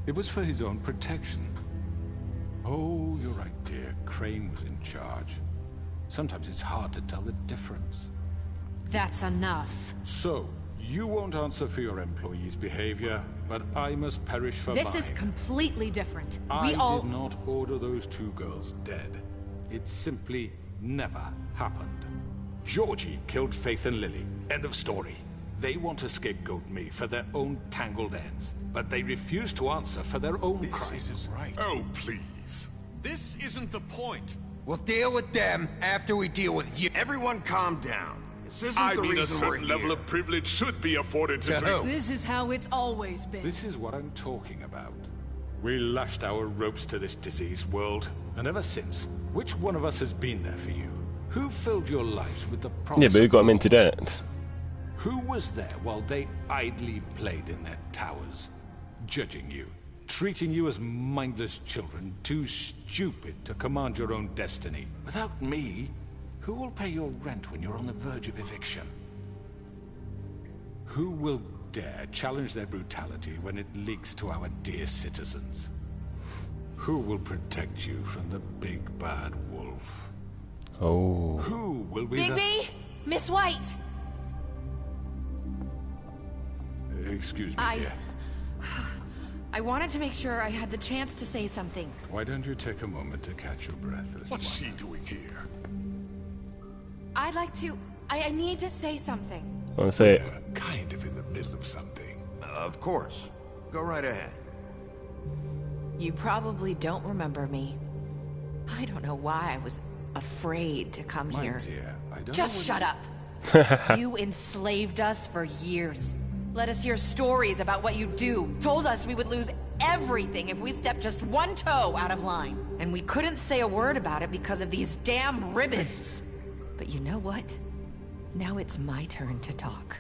It was for his own protection. Oh, you're right, dear. Crane was in charge. Sometimes it's hard to tell the difference. That's enough. So, you won't answer for your employees' behavior, but I must perish for mine. This is completely different. I did not order those two girls dead. It simply never happened. Georgie killed Faith and Lily. End of story. They want to scapegoat me for their own tangled ends, but they refuse to answer for their own crimes. This isn't right. Oh, please. This isn't the point. We'll deal with them after we deal with you. Everyone calm down. This isn't I the mean, a reason we're certain here. level of privilege should be afforded to who? This is how it's always been. This is what I'm talking about. We lashed our ropes to this diseased world, and ever since, which one of us has been there for you? Who filled your lives with the promise? Yeah, but who got him into debt? Who was there while they idly played in their towers, judging you, treating you as mindless children, too stupid to command your own destiny? Without me, who will pay your rent when you're on the verge of eviction? Who will dare challenge their brutality when it leaks to our dear citizens? Who will protect you from the big bad wolf? Oh. Who will be Bigby! Miss White! Excuse me, dear. I wanted to make sure I had the chance to say something. Why don't you take a moment to catch your breath, little What's one? she doing here? I'd like to... I need to say something. I want to say it. We're kind of in the middle of something. Of course. Go right ahead. You probably don't remember me. I don't know why I was afraid to come My here. dear, I don't Just know shut up. You enslaved us for years. Let us hear stories about what you do. Told us we would lose everything if we stepped just one toe out of line. And we couldn't say a word about it because of these damn ribbons. But you know what? Now it's my turn to talk.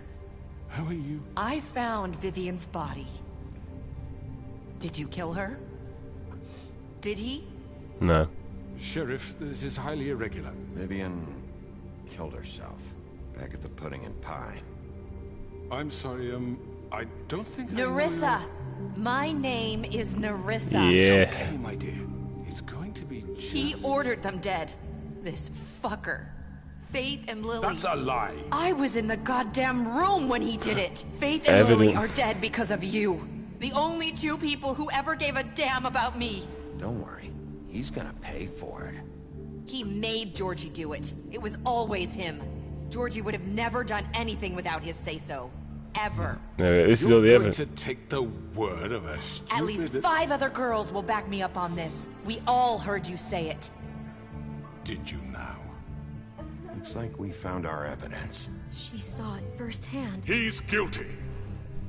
How are you? I found Vivian's body. Did you kill her? Did he? No. Sheriff, this is highly irregular. Vivian killed herself back at the Pudding and Pie. I'm sorry, I don't think Nerissa! My name is Nerissa. Yeah. It's okay, my dear. It's going to be just... He ordered them dead. This fucker. Faith and Lily. That's a lie. I was in the goddamn room when he did it. Faith and Lily are dead because of you. The only two people who ever gave a damn about me. Don't worry. He's gonna pay for it. He made Georgie do it. It was always him. Georgie would have never done anything without his say-so. Ever. No, this is all the evidence. To take the word of a stupid... At least 5 other girls will back me up on this. We all heard you say it. Did you now? Looks like we found our evidence. She saw it firsthand. He's guilty.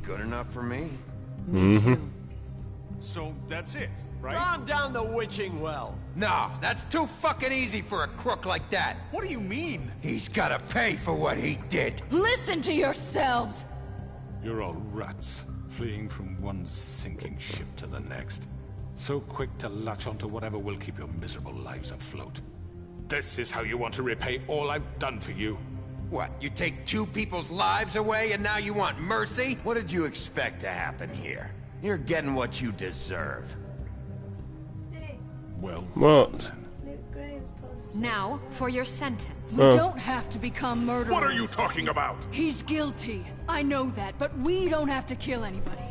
Good enough for me. Me too. So that's it, right? Calm down the witching well. No, that's too fucking easy for a crook like that. What do you mean? He's gotta pay for what he did. Listen to yourselves! You're all rats, fleeing from one sinking ship to the next. So quick to latch onto whatever will keep your miserable lives afloat. This is how you want to repay all I've done for you? What, you take 2 people's lives away and now you want mercy? What did you expect to happen here? You're getting what you deserve. Well... What? Now, for your sentence. We don't have to become murderers. What are you talking about? He's guilty. I know that, but we don't have to kill anybody.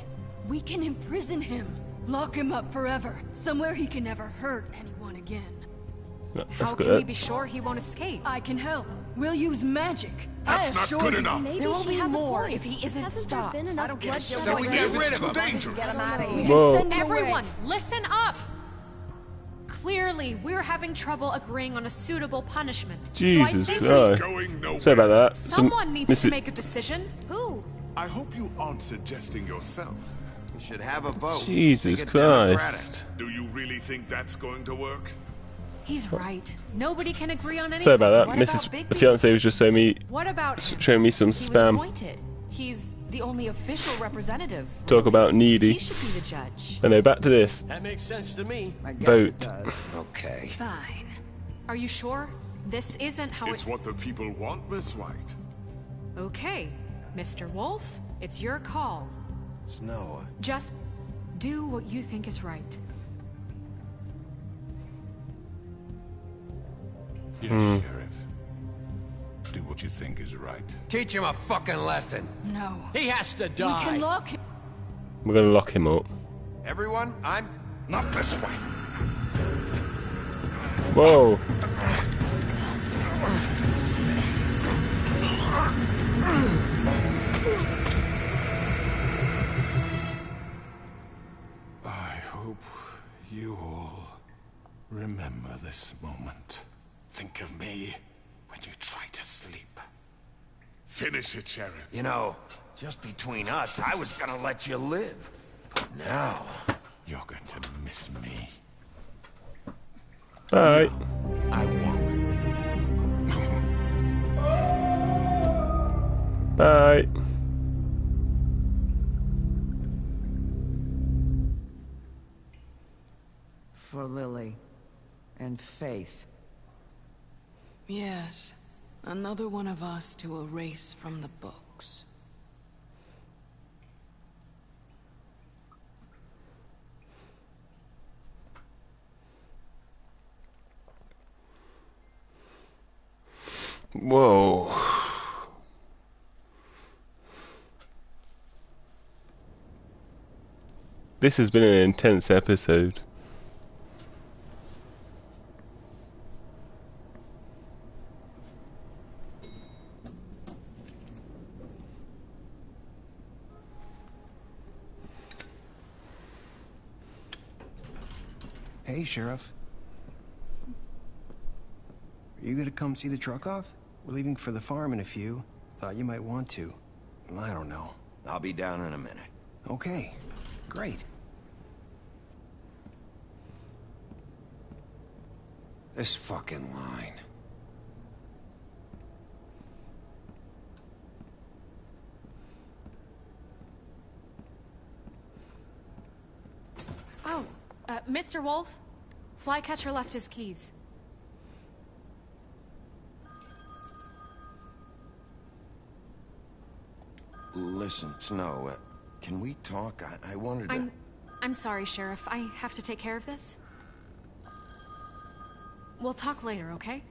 We can imprison him. Lock him up forever. Somewhere he can never hurt anyone again. No, How can we be sure he won't escape? I can help. We'll use magic. That's not good enough. Maybe There will she be has more a point. if he isn't Hasn't stopped. there been enough bloodshed So we already? get rid It's of too him. dangerous. Get him out of We here. can Whoa. send him Everyone, away. listen up! Clearly, we're having trouble agreeing on a suitable punishment. Jesus so I Christ. Sorry about that. Someone needs to make a decision. Who? I hope you aren't suggesting yourself. We should have a vote. Jesus Christ. Do you really think that's going to work? He's right. Nobody can agree on anything. Sorry about that. What Mrs. about The fiance was just showing me some spam. Appointed. He's the only official representative. Talk about needy. He should be the judge. I know, back to this. That makes sense to me. Vote. Okay. Fine. Are you sure? This isn't how It's what the people want, Miss White. Okay. Mr. Wolf, it's your call. Snow. Just do what you think is right. Yes, Sheriff. Do what you think is right. Teach him a fucking lesson. No. He has to die. We can lock him. We're gonna lock him up. Everyone, I'm not this way. Whoa. I hope you all remember this moment. Think of me when you try to sleep. Finish it, Sheriff. You know, just between us, I was gonna let you live. But now... You're going to miss me. Bye. I won't. Bye. For Lily and Faith. Yes. Another one of us to erase from the books. Whoa. This has been an intense episode. Hey, Sheriff. Are you gonna come see the truck off? We're leaving for the farm in a few. Thought you might want to. I don't know. I'll be down in a minute. Okay. Great. This fucking line. Oh, Mr. Wolf, Flycatcher left his keys. Listen, Snow, can we talk? I wanted to... I'm sorry, Sheriff. I have to take care of this. We'll talk later, okay?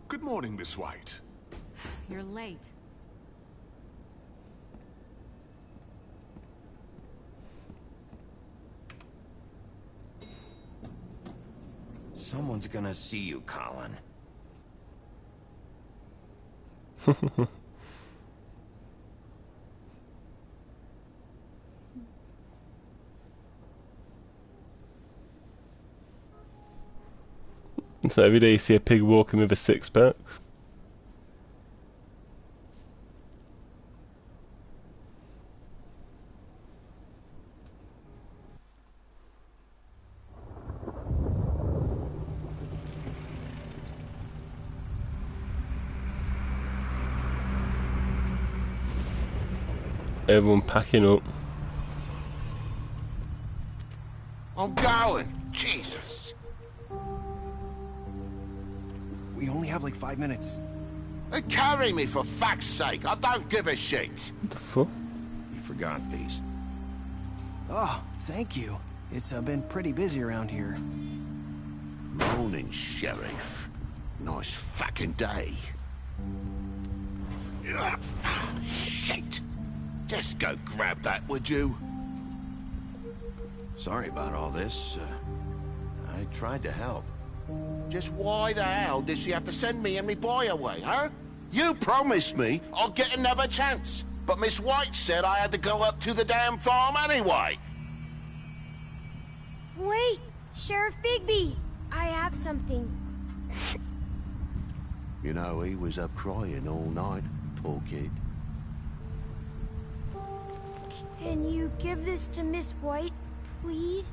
Good morning, Miss White. You're late. Someone's gonna see you, Colin. So every day you see a pig walking with a six-pack. Everyone packing up. I'm going. Jesus. We only have like 5 minutes. Carry me, for fuck's sake. I don't give a shit. What the fuck? You forgot these. Oh, thank you. It's been pretty busy around here. Morning, Sheriff. Nice fucking day. Shit. Just go grab that, would you? Sorry about all this. I tried to help. Just why the hell did she have to send me and me boy away, huh? You promised me I'll get another chance. But Miss White said I had to go up to the damn farm anyway. Wait, Sheriff Bigby, I have something. You know, he was up crying all night, poor kid. Can you give this to Miss White, please?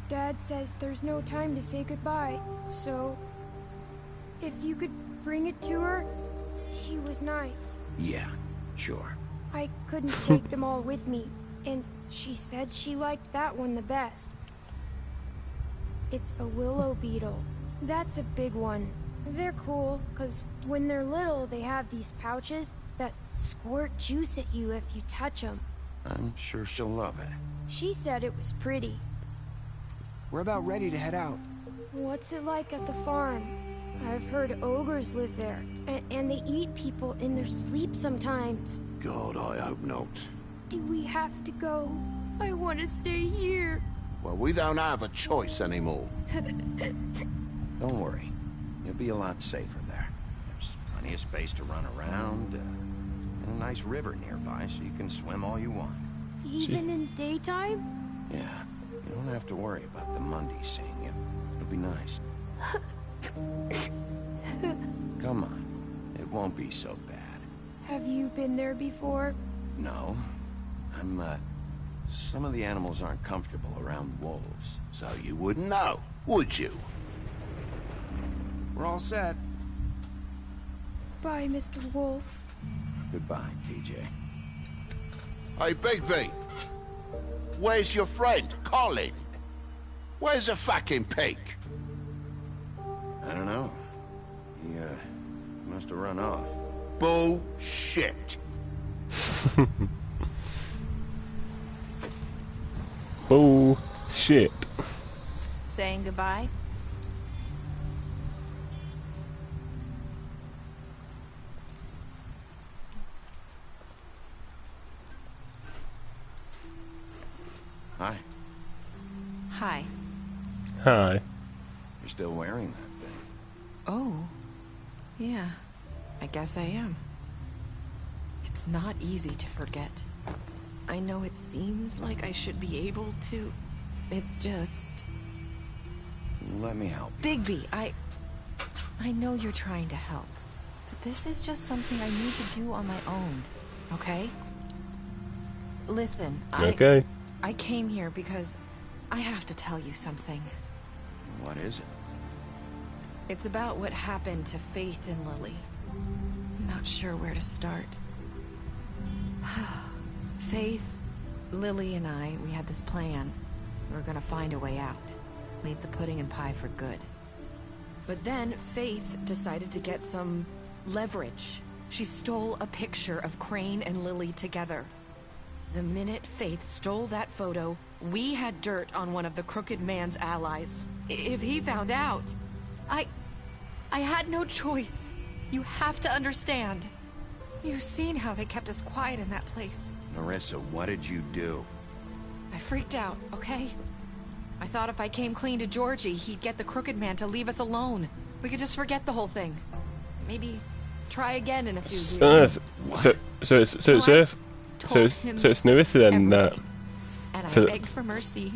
Dad says there's no time to say goodbye, so if you could bring it to her, she was nice. Yeah, sure. I couldn't take them all with me, and she said she liked that one the best. It's a willow beetle. That's a big one. They're cool, because when they're little, they have these pouches that squirt juice at you if you touch them. I'm sure she'll love it. She said it was pretty. We're about ready to head out. What's it like at the farm? I've heard ogres live there, and they eat people in their sleep sometimes. God, I hope not. Do we have to go? I want to stay here. Well, we don't have a choice anymore. Don't worry. You'll be a lot safer there. There's plenty of space to run around, and a nice river nearby so you can swim all you want. Even in daytime? Yeah. You don't have to worry about the Mundies seeing you. It'll be nice. Come on. It won't be so bad. Have you been there before? No. Some of the animals aren't comfortable around wolves. So you wouldn't know, would you? We're all set. Bye, Mr. Wolf. Goodbye, TJ. Hey, Bigby. Where's your friend, Colin? Where's the fucking pig? I don't know. He, must have run off. Bullshit. Bullshit. Saying goodbye? Hi. Hi. Hi. You're still wearing that thing. Oh. Yeah. I guess I am. It's not easy to forget. I know it seems like I should be able to. It's just... Let me help you. Bigby, I know you're trying to help. But this is just something I need to do on my own. Okay? Listen, Okay. I came here because I have to tell you something. What is it? It's about what happened to Faith and Lily. I'm not sure where to start. Faith, Lily, and we had this plan. We were gonna find a way out. Leave the pudding and pie for good. But then Faith decided to get some leverage. She stole a picture of Crane and Lily together. The minute Faith stole that photo, we had dirt on one of the Crooked Man's allies. If he found out, I had no choice. You have to understand. You've seen how they kept us quiet in that place. Nerissa, what did you do? I freaked out, okay? I thought if I came clean to Georgie, he'd get the Crooked Man to leave us alone. We could just forget the whole thing. Maybe try again in a few years. So it's Nerissa then that. And I begged for mercy.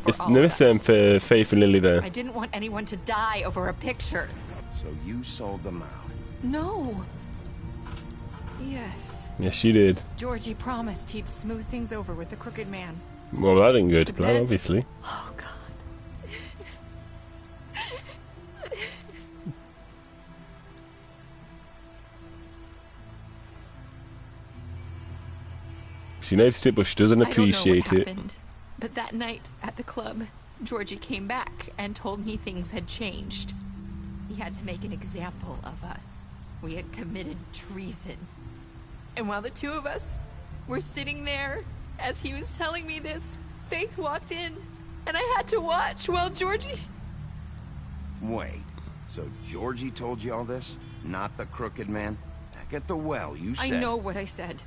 It's Nerissa then for Faith and Lily there. I didn't want anyone to die over a picture. So you sold them out? No. Yes. Yes, you did. Georgie promised he'd smooth things over with the Crooked Man. Well, that didn't go to plan, obviously. Oh, God. She noticed it, but she doesn't appreciate I don't know what it. happened, but that night at the club, Georgie came back and told me things had changed. He had to make an example of us. We had committed treason. And while the two of us were sitting there, as he was telling me this, Faith walked in, and I had to watch while Georgie... Wait, so Georgie told you all this? Not the Crooked Man? Back at the well, you said... I know what I said.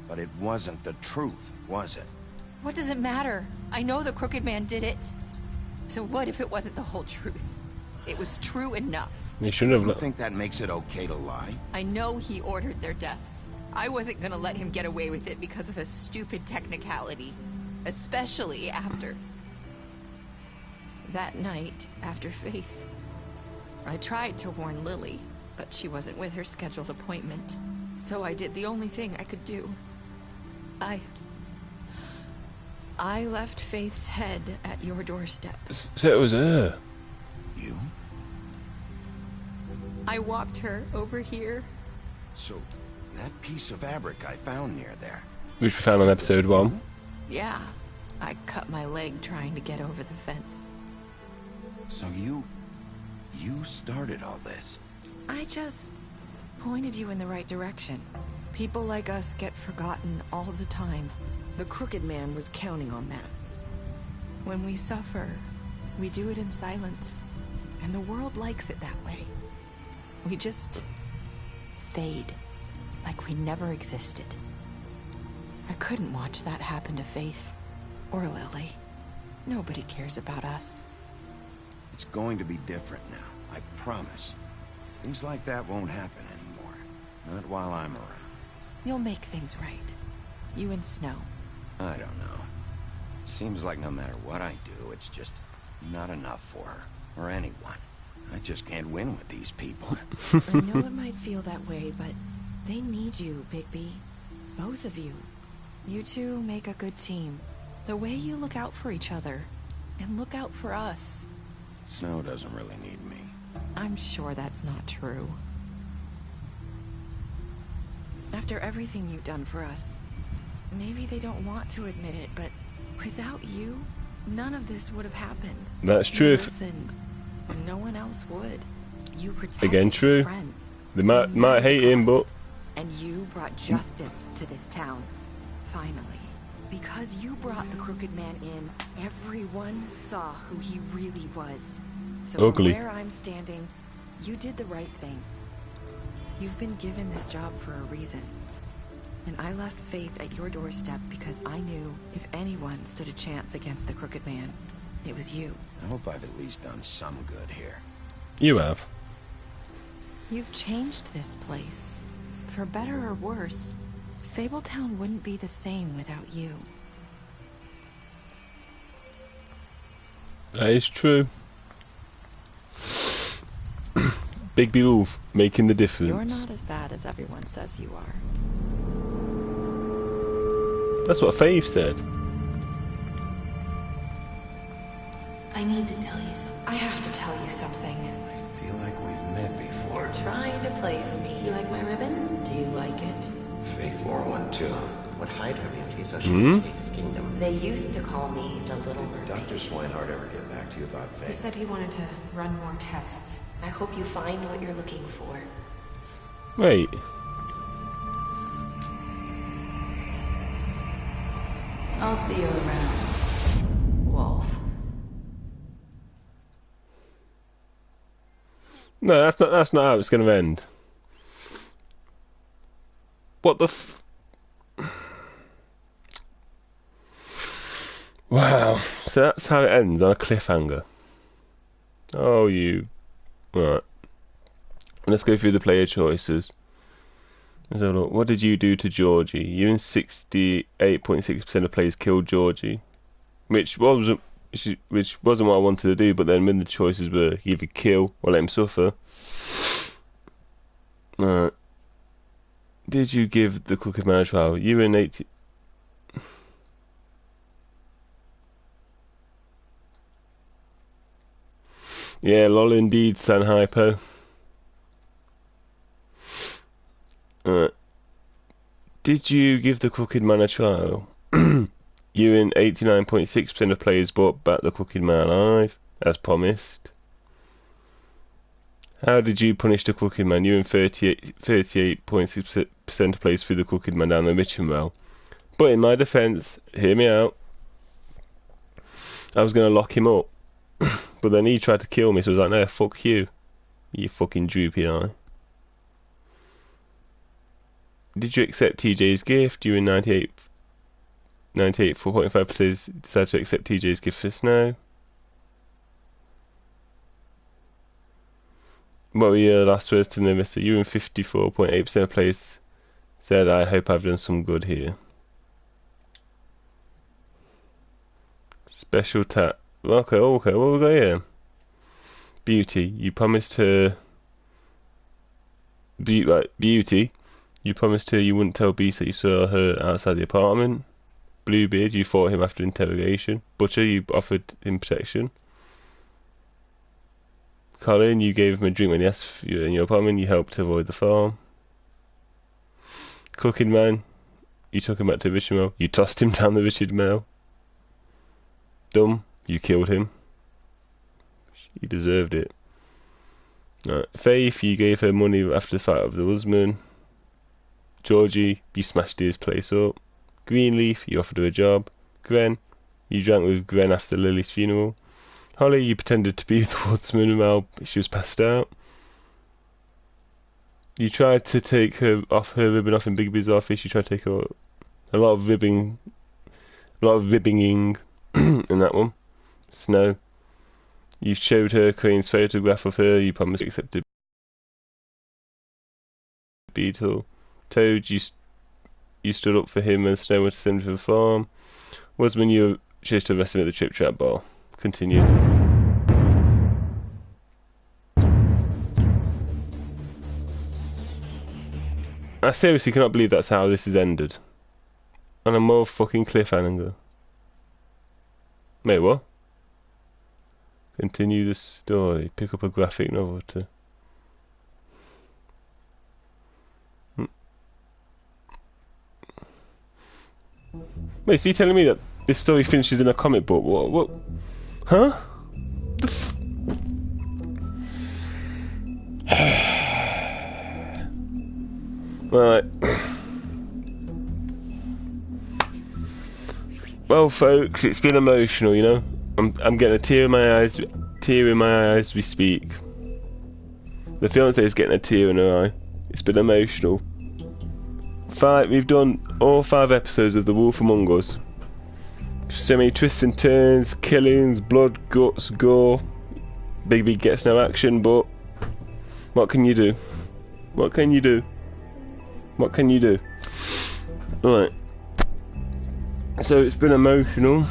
But it wasn't the truth, was it? What does it matter? I know the Crooked Man did it. So what if it wasn't the whole truth? It was true enough. You shouldn't have. You think that makes it okay to lie? I know he ordered their deaths. I wasn't gonna let him get away with it because of a stupid technicality. Especially after... that night, after Faith. I tried to warn Lily, but she wasn't with her scheduled appointment. So I did the only thing I could do. I left Faith's head at your doorstep. So it was her. You? I walked her over here. So, that piece of fabric I found near there. Which we found on episode 1. Yeah. I cut my leg trying to get over the fence. So you started all this? I just pointed you in the right direction. People like us get forgotten all the time. The Crooked Man was counting on that. When we suffer, we do it in silence. And the world likes it that way. We just fade, like we never existed. I couldn't watch that happen to Faith, or Lily. Nobody cares about us. It's going to be different now, I promise. Things like that won't happen anymore. Not while I'm around. You'll make things right. You and Snow. I don't know. Seems like no matter what I do, it's just not enough for her, or anyone. I just can't win with these people. I know it might feel that way, but they need you, Bigby. Both of you. You two make a good team. The way you look out for each other, and look out for us. Snow doesn't really need me. I'm sure that's not true. After everything you've done for us, maybe they don't want to admit it, but without you, none of this would have happened. That's true. You listened, and no one else would. You protected Again, true. Friends. They might hate him, but... And you brought justice to this town. Finally. Because you brought the Crooked Man in, everyone saw who he really was. So Ugly. From where I'm standing, you did the right thing. You've been given this job for a reason. And I left Faith at your doorstep because I knew if anyone stood a chance against the Crooked Man, it was you. I hope I've at least done some good here. You have. You've changed this place. For better or worse, Fabletown wouldn't be the same without you. That is true. Bigby Wolf making the difference. You're not as bad as everyone says you are. That's what Faith said. I need to tell you something. I have to tell you something. I feel like we've met before. You're trying to place me. You like my ribbon? Do you like it? Faith wore one too. Would hide her beauty so she could escape his kingdom. They used to call me the Little Mermaid. Dr. Swinehart ever get back to you about Faith? He said he wanted to run more tests. I hope you find what you're looking for. Wait. I'll see you around, Wolf. No, that's not how it's going to end. What the f... Wow. So that's how it ends, on a cliffhanger. Oh, you... Right. Let's go through the player choices. So look, what did you do to Georgie? You and 68.6% of players killed Georgie. Which wasn't what I wanted to do, but then when the choices were either kill or let him suffer. Right. Did you give the Crooked Man a trial? You and 80... Yeah, lol indeed, San Hypo. Did you give the Crooked Man a trial? You and 89.6% of players brought back the Crooked Man alive, as promised. How did you punish the Crooked Man? You and 38.6% of players threw the Crooked Man down the Mitcham well. But in my defence, hear me out, I was going to lock him up. But then he tried to kill me, so I was like, no, fuck you, you fucking droopy eye. Did you accept TJ's gift? You and 98.5% decided to accept TJ's gift for Snow. What were your last words to Nevista? You and 54.8% of players Said, I hope I've done some good here. Special tap. Okay, what we got here? Beauty. You promised her... Beauty. You promised her you wouldn't tell Beast that you saw her outside the apartment. Bluebeard. You fought him after interrogation. Butcher. You offered him protection. Colin. You gave him a drink when he asked for you in your apartment. You helped avoid the farm. Cooking Man. You took him back to Richard Mill. You tossed him down the Richard Mill. Dumb. You killed him. He deserved it. Faith, you gave her money after the fight of the husband. Georgie, you smashed his place up. Greenleaf, you offered her a job. Gren, you drank with Gren after Lily's funeral. Holly, you pretended to be the woodsman while she was passed out. You tried to take her ribbon off in Bigby's office. You tried to take her a lot of ribbing in that one. Snow. You showed her Crane's photograph of her. You promised to accept a beetle. Toad, you stood up for him and Snow went to send him to the farm. Woodsman, you chased her arrested at the Trip Trap bar. Continue. I seriously cannot believe that's how this is ended. On a more fucking cliffhanger. Wait, what? Continue the story. Pick up a graphic novel to... Wait, so you're telling me that this story finishes in a comic book? What? Huh? Right. Well, folks, it's been emotional, you know. I'm getting a tear in my eyes as we speak. The fiance is getting a tear in her eye. It's been emotional. We've done all 5 episodes of The Wolf Among Us. So many twists and turns, killings, blood, guts, gore. Bigby gets no action, but what can you do? What can you do? What can you do? Right. So it's been emotional.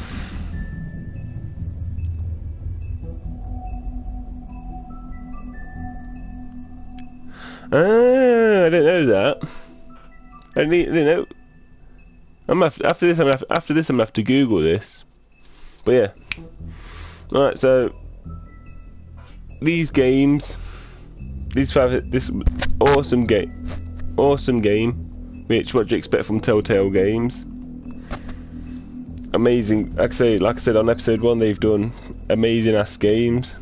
I didn't know that. I didn't know. After this, I'm gonna have to Google this. But yeah. Alright, so these games, this awesome game. Which, what do you expect from Telltale Games? Amazing. Like I said on episode 1, they've done amazing ass games.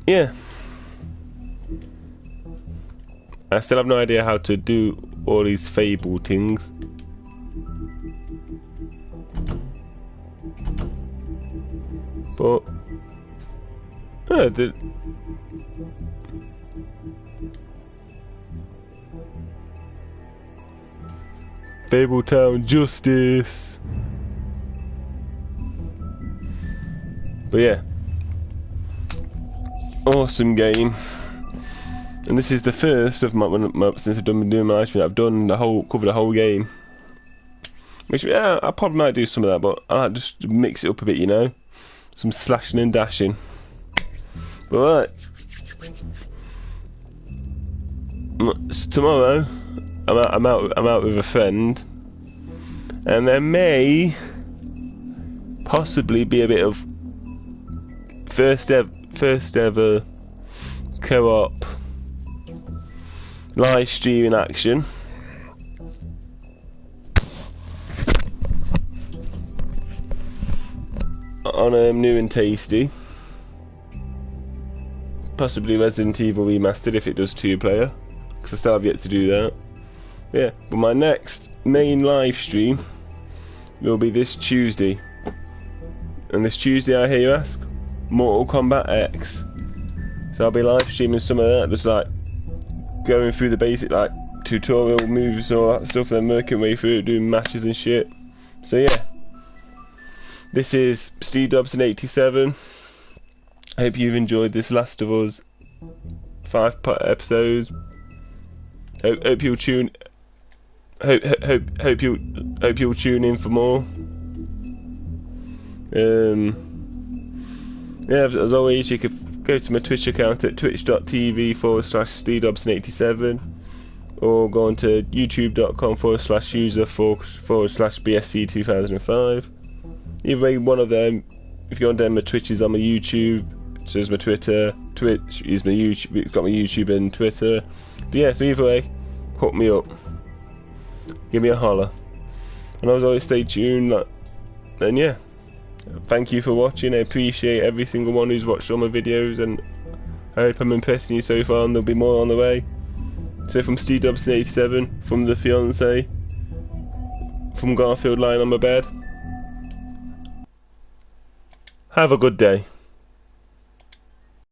Yeah. I still have no idea how to do all these Fable things. But Fabletown Justice. But yeah, awesome game. And this is the first of my since I've been doing my live stream, I've done covered the whole game. Which, yeah, I probably might do some of that, but I might just mix it up a bit, you know, some slashing and dashing. But tomorrow, I'm out with a friend, and there may possibly be a bit of first ever co-op live streaming action. On New and Tasty. Possibly Resident Evil Remastered if it does 2-player, because I still have yet to do that. Yeah, but my next main live stream will be this Tuesday. And this Tuesday, I hear you ask, Mortal Kombat X. So I'll be live streaming some of that, just like going through the basic like tutorial moves and all that stuff, and then working my way through it, doing matches and shit. So yeah, this is Steve Dobson 87. I hope you've enjoyed this Last of Us 5 episodes. Hope you'll tune. Hope you'll tune in for more. Yeah, as always, you could go to my Twitch account at twitch.tv/SteveDobson87, or go on to youtube.com/user/BSC2005. Either way, one of them. If you go on there, my Twitch is on my YouTube. So is my Twitter. Twitch is my YouTube. It's got my YouTube and Twitter. But yeah, so either way, hook me up. Give me a holler. And as always, stay tuned. And yeah, thank you for watching. I appreciate every single one who's watched all my videos, and I hope I'm impressing you so far, and there'll be more on the way. So from Steve Dobson 87, from the fiance, from Garfield lying on my bed, have a good day.